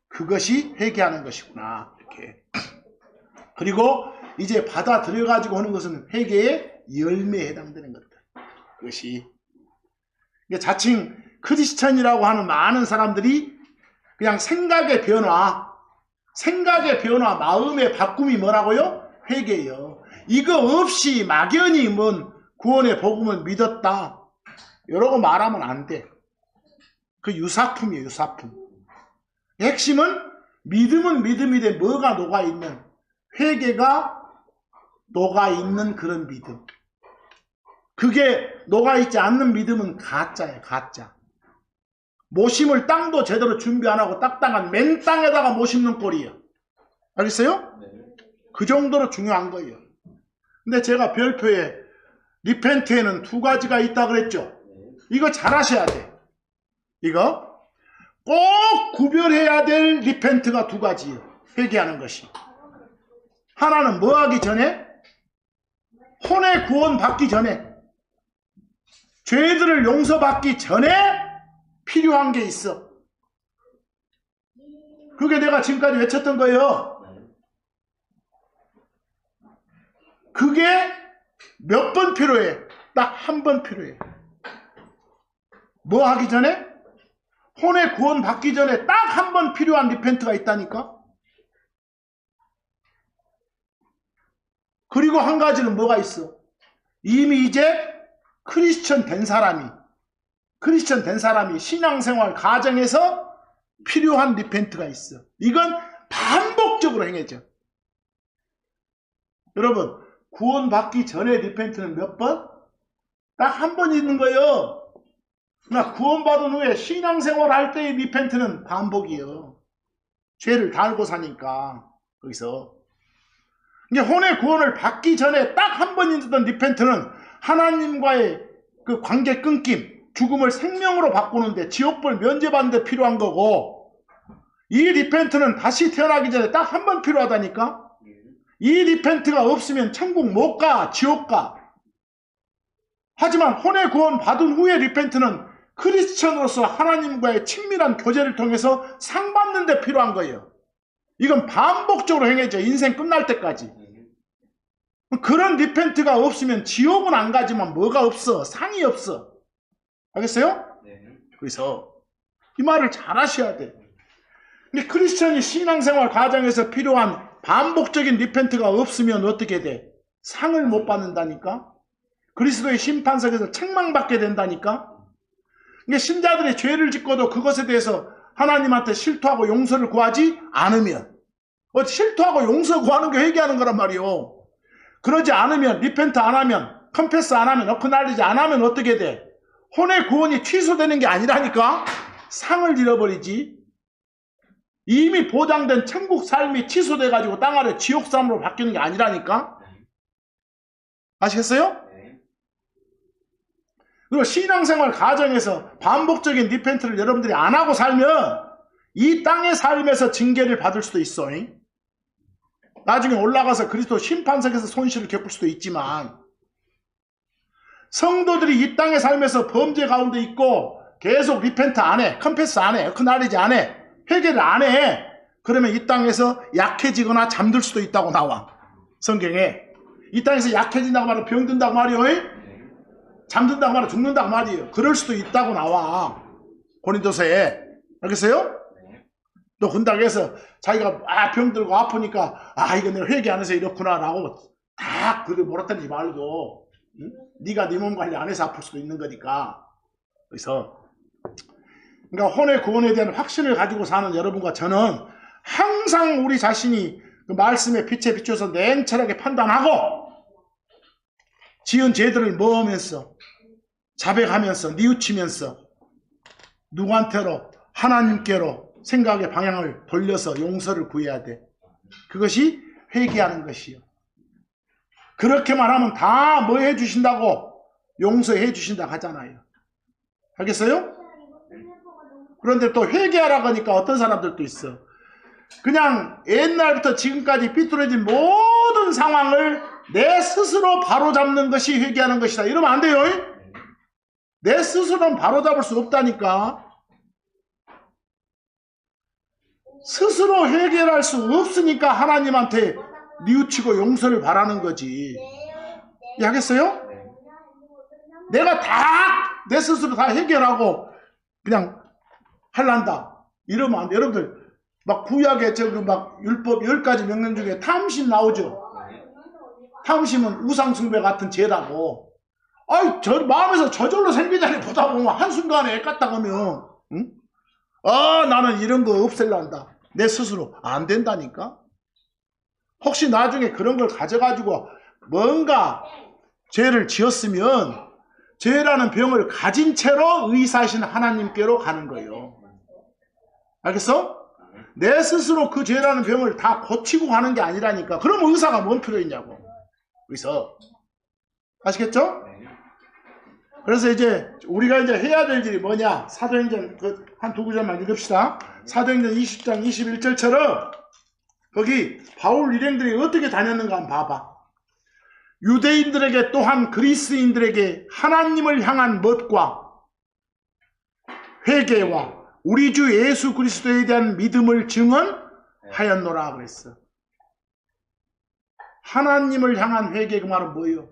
그것이 회개하는 것이구나. 이렇게. 그리고 이제 받아들여 가지고 하는 것은 회개의 열매에 해당되는 것들. 그것이 자칭 크리스천이라고 하는 많은 사람들이 그냥 생각의 변화, 마음의 바꿈이 뭐라고요? 회개예요. 이거 없이 막연히 구원의 복음을 믿었다, 이러고 말하면 안 돼. 그 유사품이에요, 유사품. 핵심은 믿음은 믿음인데 뭐가 녹아있는, 회개가 녹아있는 그런 믿음. 그게 녹아있지 않는 믿음은 가짜예요, 가짜. 모심을 땅도 제대로 준비 안 하고 딱딱한 맨 땅에다가 모심는 꼴이에요. 알겠어요? 네. 그 정도로 중요한 거예요. 근데 제가 별표에 리펜트에는 두 가지가 있다 그랬죠. 이거 잘 하셔야 돼. 이거 꼭 구별해야 될 리펜트가 두 가지예요. 회개하는 것이. 하나는 뭐 하기 전에? 혼의 구원 받기 전에, 죄들을 용서받기 전에 필요한 게 있어. 그게 내가 지금까지 외쳤던 거예요. 그게 몇 번 필요해? 딱 한 번 필요해. 뭐 하기 전에? 혼의 구원 받기 전에 딱 한 번 필요한 리펜트가 있다니까. 그리고 한 가지는 뭐가 있어? 이미 이제 크리스천 된 사람이 신앙생활 가정에서 필요한 리펜트가 있어. 이건 반복적으로 행해져. 여러분, 구원받기 전에 리펜트는 몇 번? 딱 한 번 있는 거예요. 그러나 구원받은 후에 신앙생활 할 때의 리펜트는 반복이에요. 죄를 다 알고 사니까. 거기서 이제 혼의 구원을 받기 전에 딱 한 번 있었던 리펜트는 하나님과의 그 관계 끊김, 죽음을 생명으로 바꾸는데, 지옥불 면제받는 데 필요한 거고, 이 리펜트는 다시 태어나기 전에 딱 한 번 필요하다니까. 이 리펜트가 없으면 천국 못 가, 지옥 가. 하지만 혼의 구원 받은 후의 리펜트는 크리스천으로서 하나님과의 친밀한 교제를 통해서 상 받는 데 필요한 거예요. 이건 반복적으로 행해져, 인생 끝날 때까지. 그런 리펜트가 없으면 지옥은 안 가지만 뭐가 없어? 상이 없어. 알겠어요? 네. 그래서 이 말을 잘 하셔야 돼. 근데 크리스천이 신앙생활 과정에서 필요한 반복적인 리펜트가 없으면 어떻게 돼? 상을 못 받는다니까? 그리스도의 심판석에서 책망받게 된다니까? 근데 신자들이 죄를 짓고도 그것에 대해서 하나님한테 실토하고 용서를 구하지 않으면, 실토하고 용서 구하는 게 회개하는 거란 말이요. 그러지 않으면, 리펜트 안 하면 컨페스 안 하면, 어크날리지 안 하면 어떻게 돼? 혼의 구원이 취소되는 게 아니라니까? 상을 잃어버리지. 이미 보장된 천국 삶이 취소돼가지고 땅 아래 지옥 삶으로 바뀌는 게 아니라니까? 아시겠어요? 그리고 신앙생활 가정에서 반복적인 리펜트를 여러분들이 안 하고 살면 이 땅의 삶에서 징계를 받을 수도 있어. 나중에 올라가서 그리스도 심판석에서 손실을 겪을 수도 있지만, 성도들이 이 땅의 삶에서 범죄 가운데 있고 계속 리펜트 안 해, 컨페스 안 해, 어크날리지 안 해, 회개를 안 해. 그러면 이 땅에서 약해지거나 잠들 수도 있다고 나와. 성경에. 이 땅에서 약해진다고 말이야, 병든다고 말이요, 잠든다고 말이야, 죽는다고 말이에요. 그럴 수도 있다고 나와. 고린도서에. 알겠어요? 또 군다고 해서 자기가 병들고 아프니까 이거 내가 회개 안 해서 이렇구나 라고 다 그걸 몰아다니지 말고, 응? 네가 네 몸 관리 안 해서 아플 수도 있는 거니까. 그래서 그러니까 혼의 구원에 대한 확신을 가지고 사는 여러분과 저는 항상 우리 자신이 그 말씀의 빛에 비춰서 냉철하게 판단하고 지은 죄들을 머으면서 자백하면서 뉘우치면서 누구한테로? 하나님께로 생각의 방향을 돌려서 용서를 구해야 돼. 그것이 회개하는 것이요. 그렇게만 하면 다 뭐 해주신다고? 용서해 주신다고 하잖아요. 알겠어요? 그런데 또 회개하라고 하니까 어떤 사람들도 있어. 그냥 옛날부터 지금까지 삐뚤어진 모든 상황을 내 스스로 바로잡는 것이 회개하는 것이다. 이러면 안 돼요. 내 스스로는 바로잡을 수 없다니까. 스스로 해결할 수 없으니까 하나님한테 뉘우치고 용서를 바라는 거지. 이해하겠어요? 내가 다 내 스스로 다 해결하고 그냥 할란다 이러면 안 돼. 여러분들 막 구약에 막 율법 10가지 명령 중에 탐심 나오죠. 탐심은 우상숭배 같은 죄라고. 저 마음에서 저절로 생기자니 보다 보면 한순간에 애 깠다 가면, 응? 나는 이런 거 없앨란다. 내 스스로 안 된다니까. 혹시 나중에 그런 걸 가져가지고 뭔가 죄를 지었으면 죄라는 병을 가진 채로 의사신 하나님께로 가는 거예요. 알겠어? 내 스스로 그 죄라는 병을 다 고치고 가는 게 아니라니까. 그럼 의사가 뭔 필요 있냐고. 의사. 아시겠죠? 그래서 이제 우리가 이제 해야 될 일이 뭐냐? 사도행전 한 두 구절만 읽읍시다. 사도행전 20장 21절처럼 거기 바울 일행들이 어떻게 다녔는가 한번 봐봐. 유대인들에게 또한 그리스인들에게 하나님을 향한 멋과 회개와 우리 주 예수 그리스도에 대한 믿음을 증언하였노라 그랬어. 하나님을 향한 회개, 그 말은 뭐예요?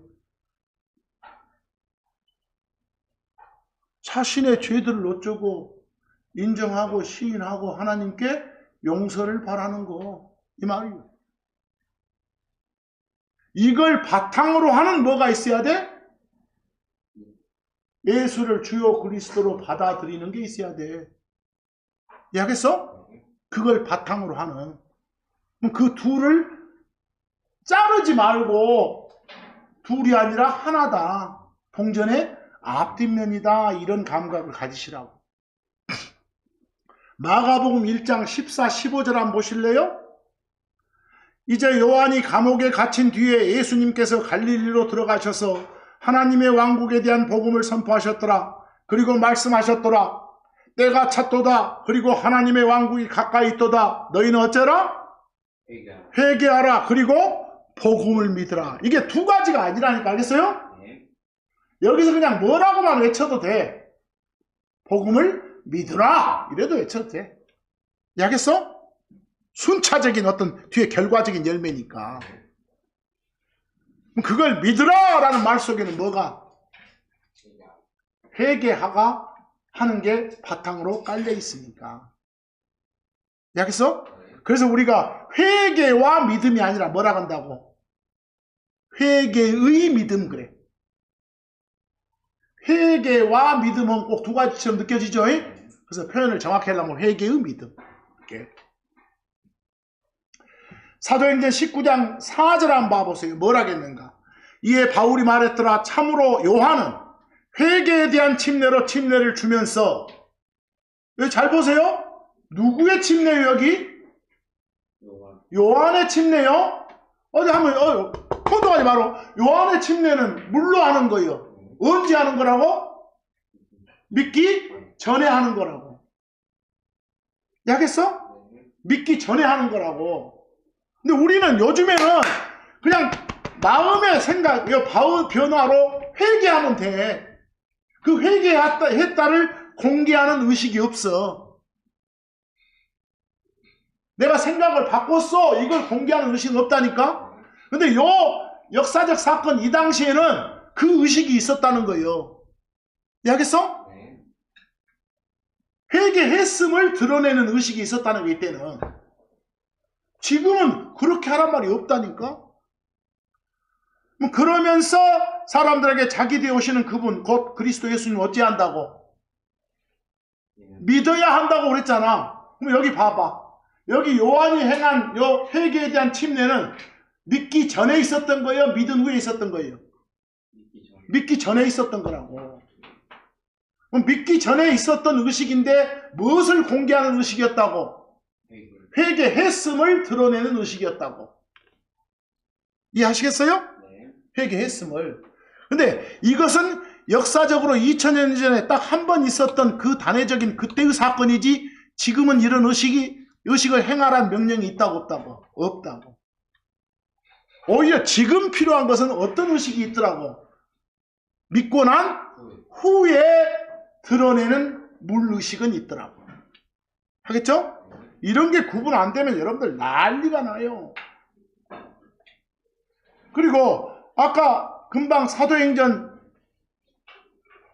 자신의 죄들을 어쩌고 인정하고 시인하고 하나님께 용서를 바라는 거, 이 말이에요. 이걸 바탕으로 하는 뭐가 있어야 돼? 예수를 주요 그리스도로 받아들이는 게 있어야 돼. 이해하겠어? 그걸 바탕으로 하는. 그 둘을 자르지 말고 둘이 아니라 하나다. 동전의 앞뒷면이다. 이런 감각을 가지시라고. 마가복음 1장 14, 15절 한번 보실래요? 이제 요한이 감옥에 갇힌 뒤에 예수님께서 갈릴리로 들어가셔서 하나님의 왕국에 대한 복음을 선포하셨더라. 그리고 말씀하셨더라. 때가 찼도다. 그리고 하나님의 왕국이 가까이 있도다. 너희는 어쩌라? 회개하라. 그리고 복음을 믿으라. 이게 두 가지가 아니라니까. 알겠어요? 여기서 그냥 뭐라고만 외쳐도 돼. 복음을 믿으라. 이래도 외쳐도 돼. 알겠어? 순차적인 어떤 뒤에 결과적인 열매니까. 그걸 믿으라 라는 말 속에는 뭐가? 회개하가 하는 게 바탕으로 깔려 있으니까. 알겠어? 그래서 우리가 회개와 믿음이 아니라 뭐라 한다고? 회개의 믿음 그래. 회개와 믿음은 꼭 두 가지처럼 느껴지죠? 그래서 표현을 정확히 하려면 회개의 믿음. 이렇게. 사도행전 19장 4절 한번 봐보세요. 뭘 하겠는가? 이에 바울이 말했더라. 참으로 요한은 회개에 대한 침례로 침례를 주면서, 여기 잘 보세요. 누구의 침례요 여기? 요한의 침례요. 어디 한번 혼동하지 마로. 요한의 침례는 물로 하는 거예요. 언제 하는 거라고? 믿기 전에 하는 거라고. 알겠어? 믿기 전에 하는 거라고. 근데 우리는 요즘에는 그냥 마음의 생각, 변화로 회개하면 돼. 그 회개했다를 공개하는 의식이 없어. 내가 생각을 바꿨어. 이걸 공개하는 의식은 없다니까? 근데 요 역사적 사건 이 당시에는 그 의식이 있었다는 거예요. 이해하겠어? 회개했음을 드러내는 의식이 있었다는 거 이때는. 지금은 그렇게 하란 말이 없다니까? 그러면서 사람들에게 자기 뒤에 오시는 그분, 곧 그리스도 예수님 어찌한다고? 믿어야 한다고 그랬잖아. 그럼 여기 봐봐. 여기 요한이 행한 요 회개에 대한 침례는 믿기 전에 있었던 거예요? 믿은 후에 있었던 거예요? 믿기 전에 있었던 거라고. 그럼 믿기 전에 있었던 의식인데 무엇을 공개하는 의식이었다고? 회개했음을 드러내는 의식이었다고. 이해하시겠어요? 회개했음을. 근데 이것은 역사적으로 2000년 전에 딱 한 번 있었던 그 단회적인 그때의 사건이지 지금은 이런 의식을 행하라는 명령이 있다고 없다고? 없다고. 오히려 지금 필요한 것은 어떤 의식이 있더라고? 믿고 난 후에 드러내는 물의식은 있더라고. 하겠죠? 이런 게 구분 안 되면 여러분들 난리가 나요. 그리고 아까 금방 사도행전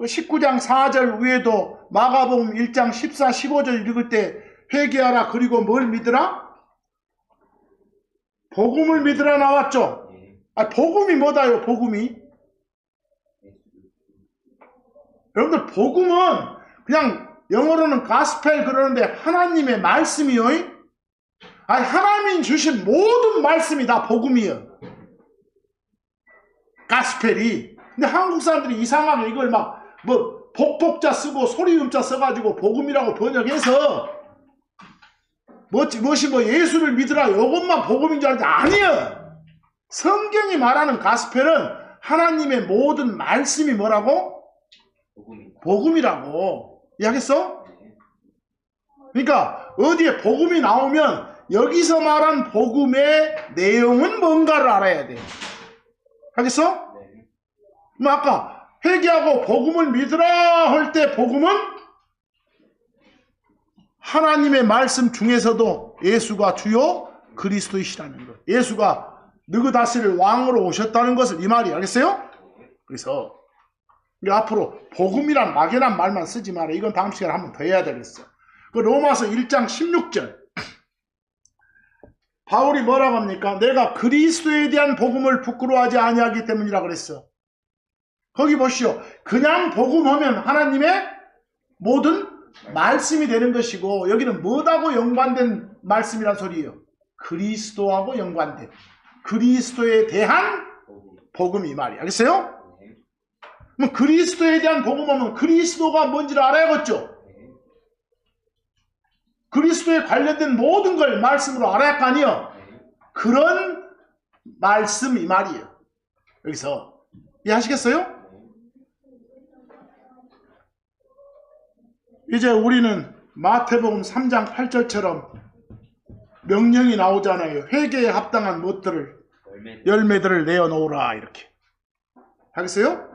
19장 4절 위에도 마가복음 1장 14, 15절 읽을 때 회개하라 그리고 뭘 믿으라? 복음을 믿으라 나왔죠? 복음이 뭐다요? 복음이? 여러분들 복음은 그냥 영어로는 가스펠 그러는데 하나님의 말씀이요. 하나님이 주신 모든 말씀이 다 복음이에요. 가스펠이. 근데 한국 사람들이 이상하게 이걸 복복자 쓰고 소리음자 써가지고 복음이라고 번역해서 예수를 믿으라 이것만 복음인 줄 알지. 아니에요. 성경이 말하는 가스펠은 하나님의 모든 말씀이 뭐라고? 복음이라고. 이해하겠어? 그러니까 어디에 복음이 나오면 여기서 말한 복음의 내용은 뭔가를 알아야 돼. 하겠어? 아까 회개하고 복음을 믿으라 할 때 복음은 하나님의 말씀 중에서도 예수가 주요 그리스도이시라는 것. 예수가 너희 다스릴 왕으로 오셨다는 것을 이 말이 알겠어요? 그래서 앞으로 복음이란 막연한 말만 쓰지 마라. 이건 다음 시간에 한 번 더 해야 되겠어. 그 로마서 1장 16절. 바울이 뭐라고 합니까? 내가 그리스도에 대한 복음을 부끄러워하지 아니하기 때문이라 그랬어. 거기 보시오. 그냥 복음하면 하나님의 모든 말씀이 되는 것이고 여기는 뭐하고 연관된 말씀이란 소리예요? 그리스도하고 연관된 그리스도에 대한 복음 이 말이 알겠어요? 그럼 그리스도에 대한 복음하면 그리스도가 뭔지를 알아야겠죠? 그리스도에 관련된 모든 걸 말씀으로 알아야 할 거 아니에요? 그런 말씀 이 말이에요. 여기서 이해하시겠어요? 이제 우리는 마태복음 3장 8절처럼 명령이 나오잖아요. 회개에 합당한 무엇들을 열매들을 내어놓으라 이렇게. 하겠어요?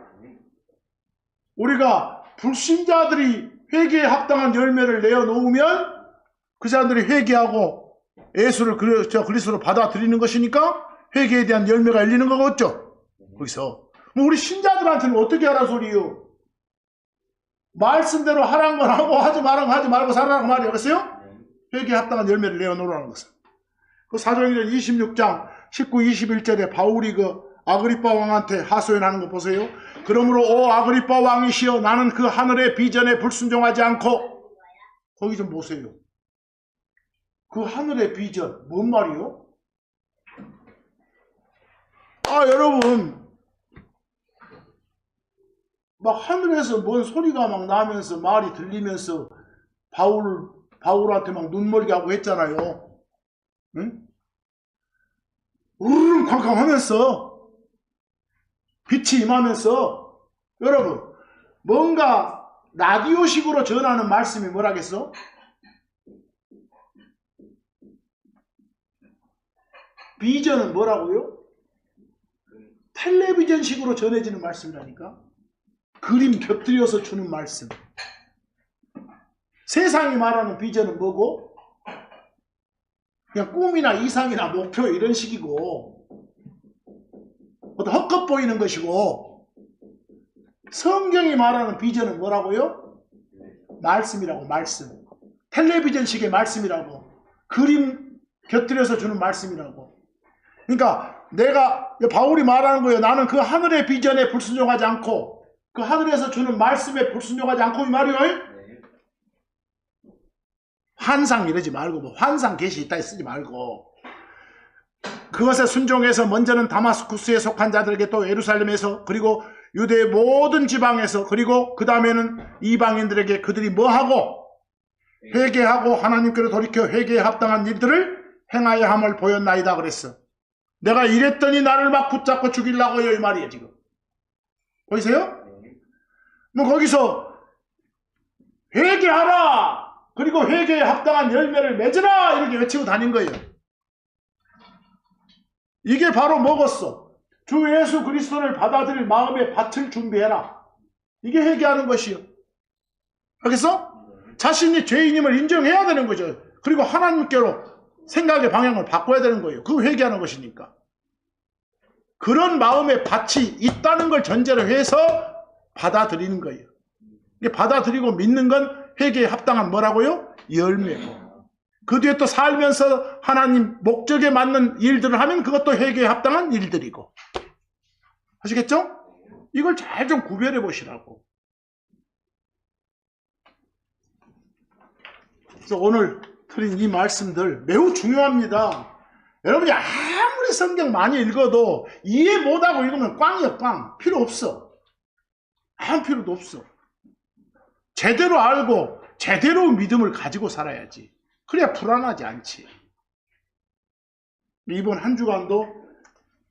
우리가 불신자들이 회개에 합당한 열매를 내어놓으면 그 사람들이 회개하고 예수를 그리스도로 받아들이는 것이니까 회개에 대한 열매가 열리는 거겠죠. 거기서 우리 신자들한테는 어떻게 하라 소리요? 말씀대로 하라는 건 하고 하지 말라는 건 하지 말고 살아라는 말이 알겠어요? 회개에 합당한 열매를 내어놓으라는 것은. 그 사도행전 26장 19, 21절에 바울이 그 아그리빠 왕한테 하소연하는 거 보세요. 그러므로 오 아그리빠 왕이시여 나는 그 하늘의 비전에 불순종하지 않고. 거기 좀 보세요. 그 하늘의 비전 뭔 말이요? 여러분 막 하늘에서 뭔 소리가 막 나면서 말이 들리면서 바울한테 막 눈멀게 하고 했잖아요. 응? 우르릉 쾅쾅 하면서 빛이 임하면서 여러분 뭔가 라디오식으로 전하는 말씀이 뭐라겠어? 비전은 뭐라고요? 텔레비전식으로 전해지는 말씀이라니까. 그림 곁들여서 주는 말씀. 세상이 말하는 비전은 뭐고? 그냥 꿈이나 이상이나 목표 이런 식이고 어떤 헛것 보이는 것이고, 성경이 말하는 비전은 뭐라고요? 말씀이라고. 말씀. 텔레비전식의 말씀이라고. 그림 곁들여서 주는 말씀이라고. 그러니까 내가 바울이 말하는 거예요. 나는 그 하늘의 비전에 불순종하지 않고 그 하늘에서 주는 말씀에 불순종하지 않고, 이 말이요. 환상 이러지 말고, 뭐 환상 계시 있다 쓰지 말고, 그것에 순종해서 먼저는 다마스쿠스에 속한 자들에게, 또 예루살렘에서, 그리고 유대의 모든 지방에서, 그리고 그 다음에는 이방인들에게 그들이 뭐하고 회개하고 하나님께로 돌이켜 회개에 합당한 일들을 행하여 함을 보였나이다 그랬어. 내가 이랬더니 나를 막 붙잡고 죽이려고요, 이 말이에요. 지금 보이세요? 뭐 거기서 회개하라, 그리고 회개에 합당한 열매를 맺으라, 이렇게 외치고 다닌 거예요. 이게 바로 뭐겠어? 주 예수 그리스도를 받아들일 마음의 밭을 준비해라. 이게 회개하는 것이요. 알겠어? 자신이 죄인임을 인정해야 되는 거죠. 그리고 하나님께로 생각의 방향을 바꿔야 되는 거예요. 그 회개하는 것이니까. 그런 마음의 밭이 있다는 걸 전제로 해서 받아들이는 거예요. 이게 받아들이고 믿는 건 회개에 합당한 뭐라고요? 열매고. 그 뒤에 또 살면서 하나님 목적에 맞는 일들을 하면 그것도 회개에 합당한 일들이고. 아시겠죠? 이걸 잘 좀 구별해 보시라고. 그래서 오늘 드린 이 말씀들 매우 중요합니다. 여러분이 아무리 성경 많이 읽어도 이해 못하고 읽으면 꽝이야, 꽝. 필요 없어. 아무 필요도 없어. 제대로 알고 제대로 믿음을 가지고 살아야지. 그래야 불안하지 않지. 이번 한 주간도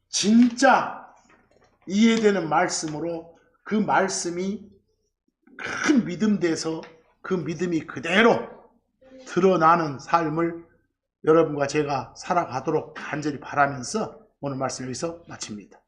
진짜 이해되는 말씀으로 그 말씀이 큰 믿음 돼서 그 믿음이 그대로 드러나는 삶을 여러분과 제가 살아가도록 간절히 바라면서 오늘 말씀 여기서 마칩니다.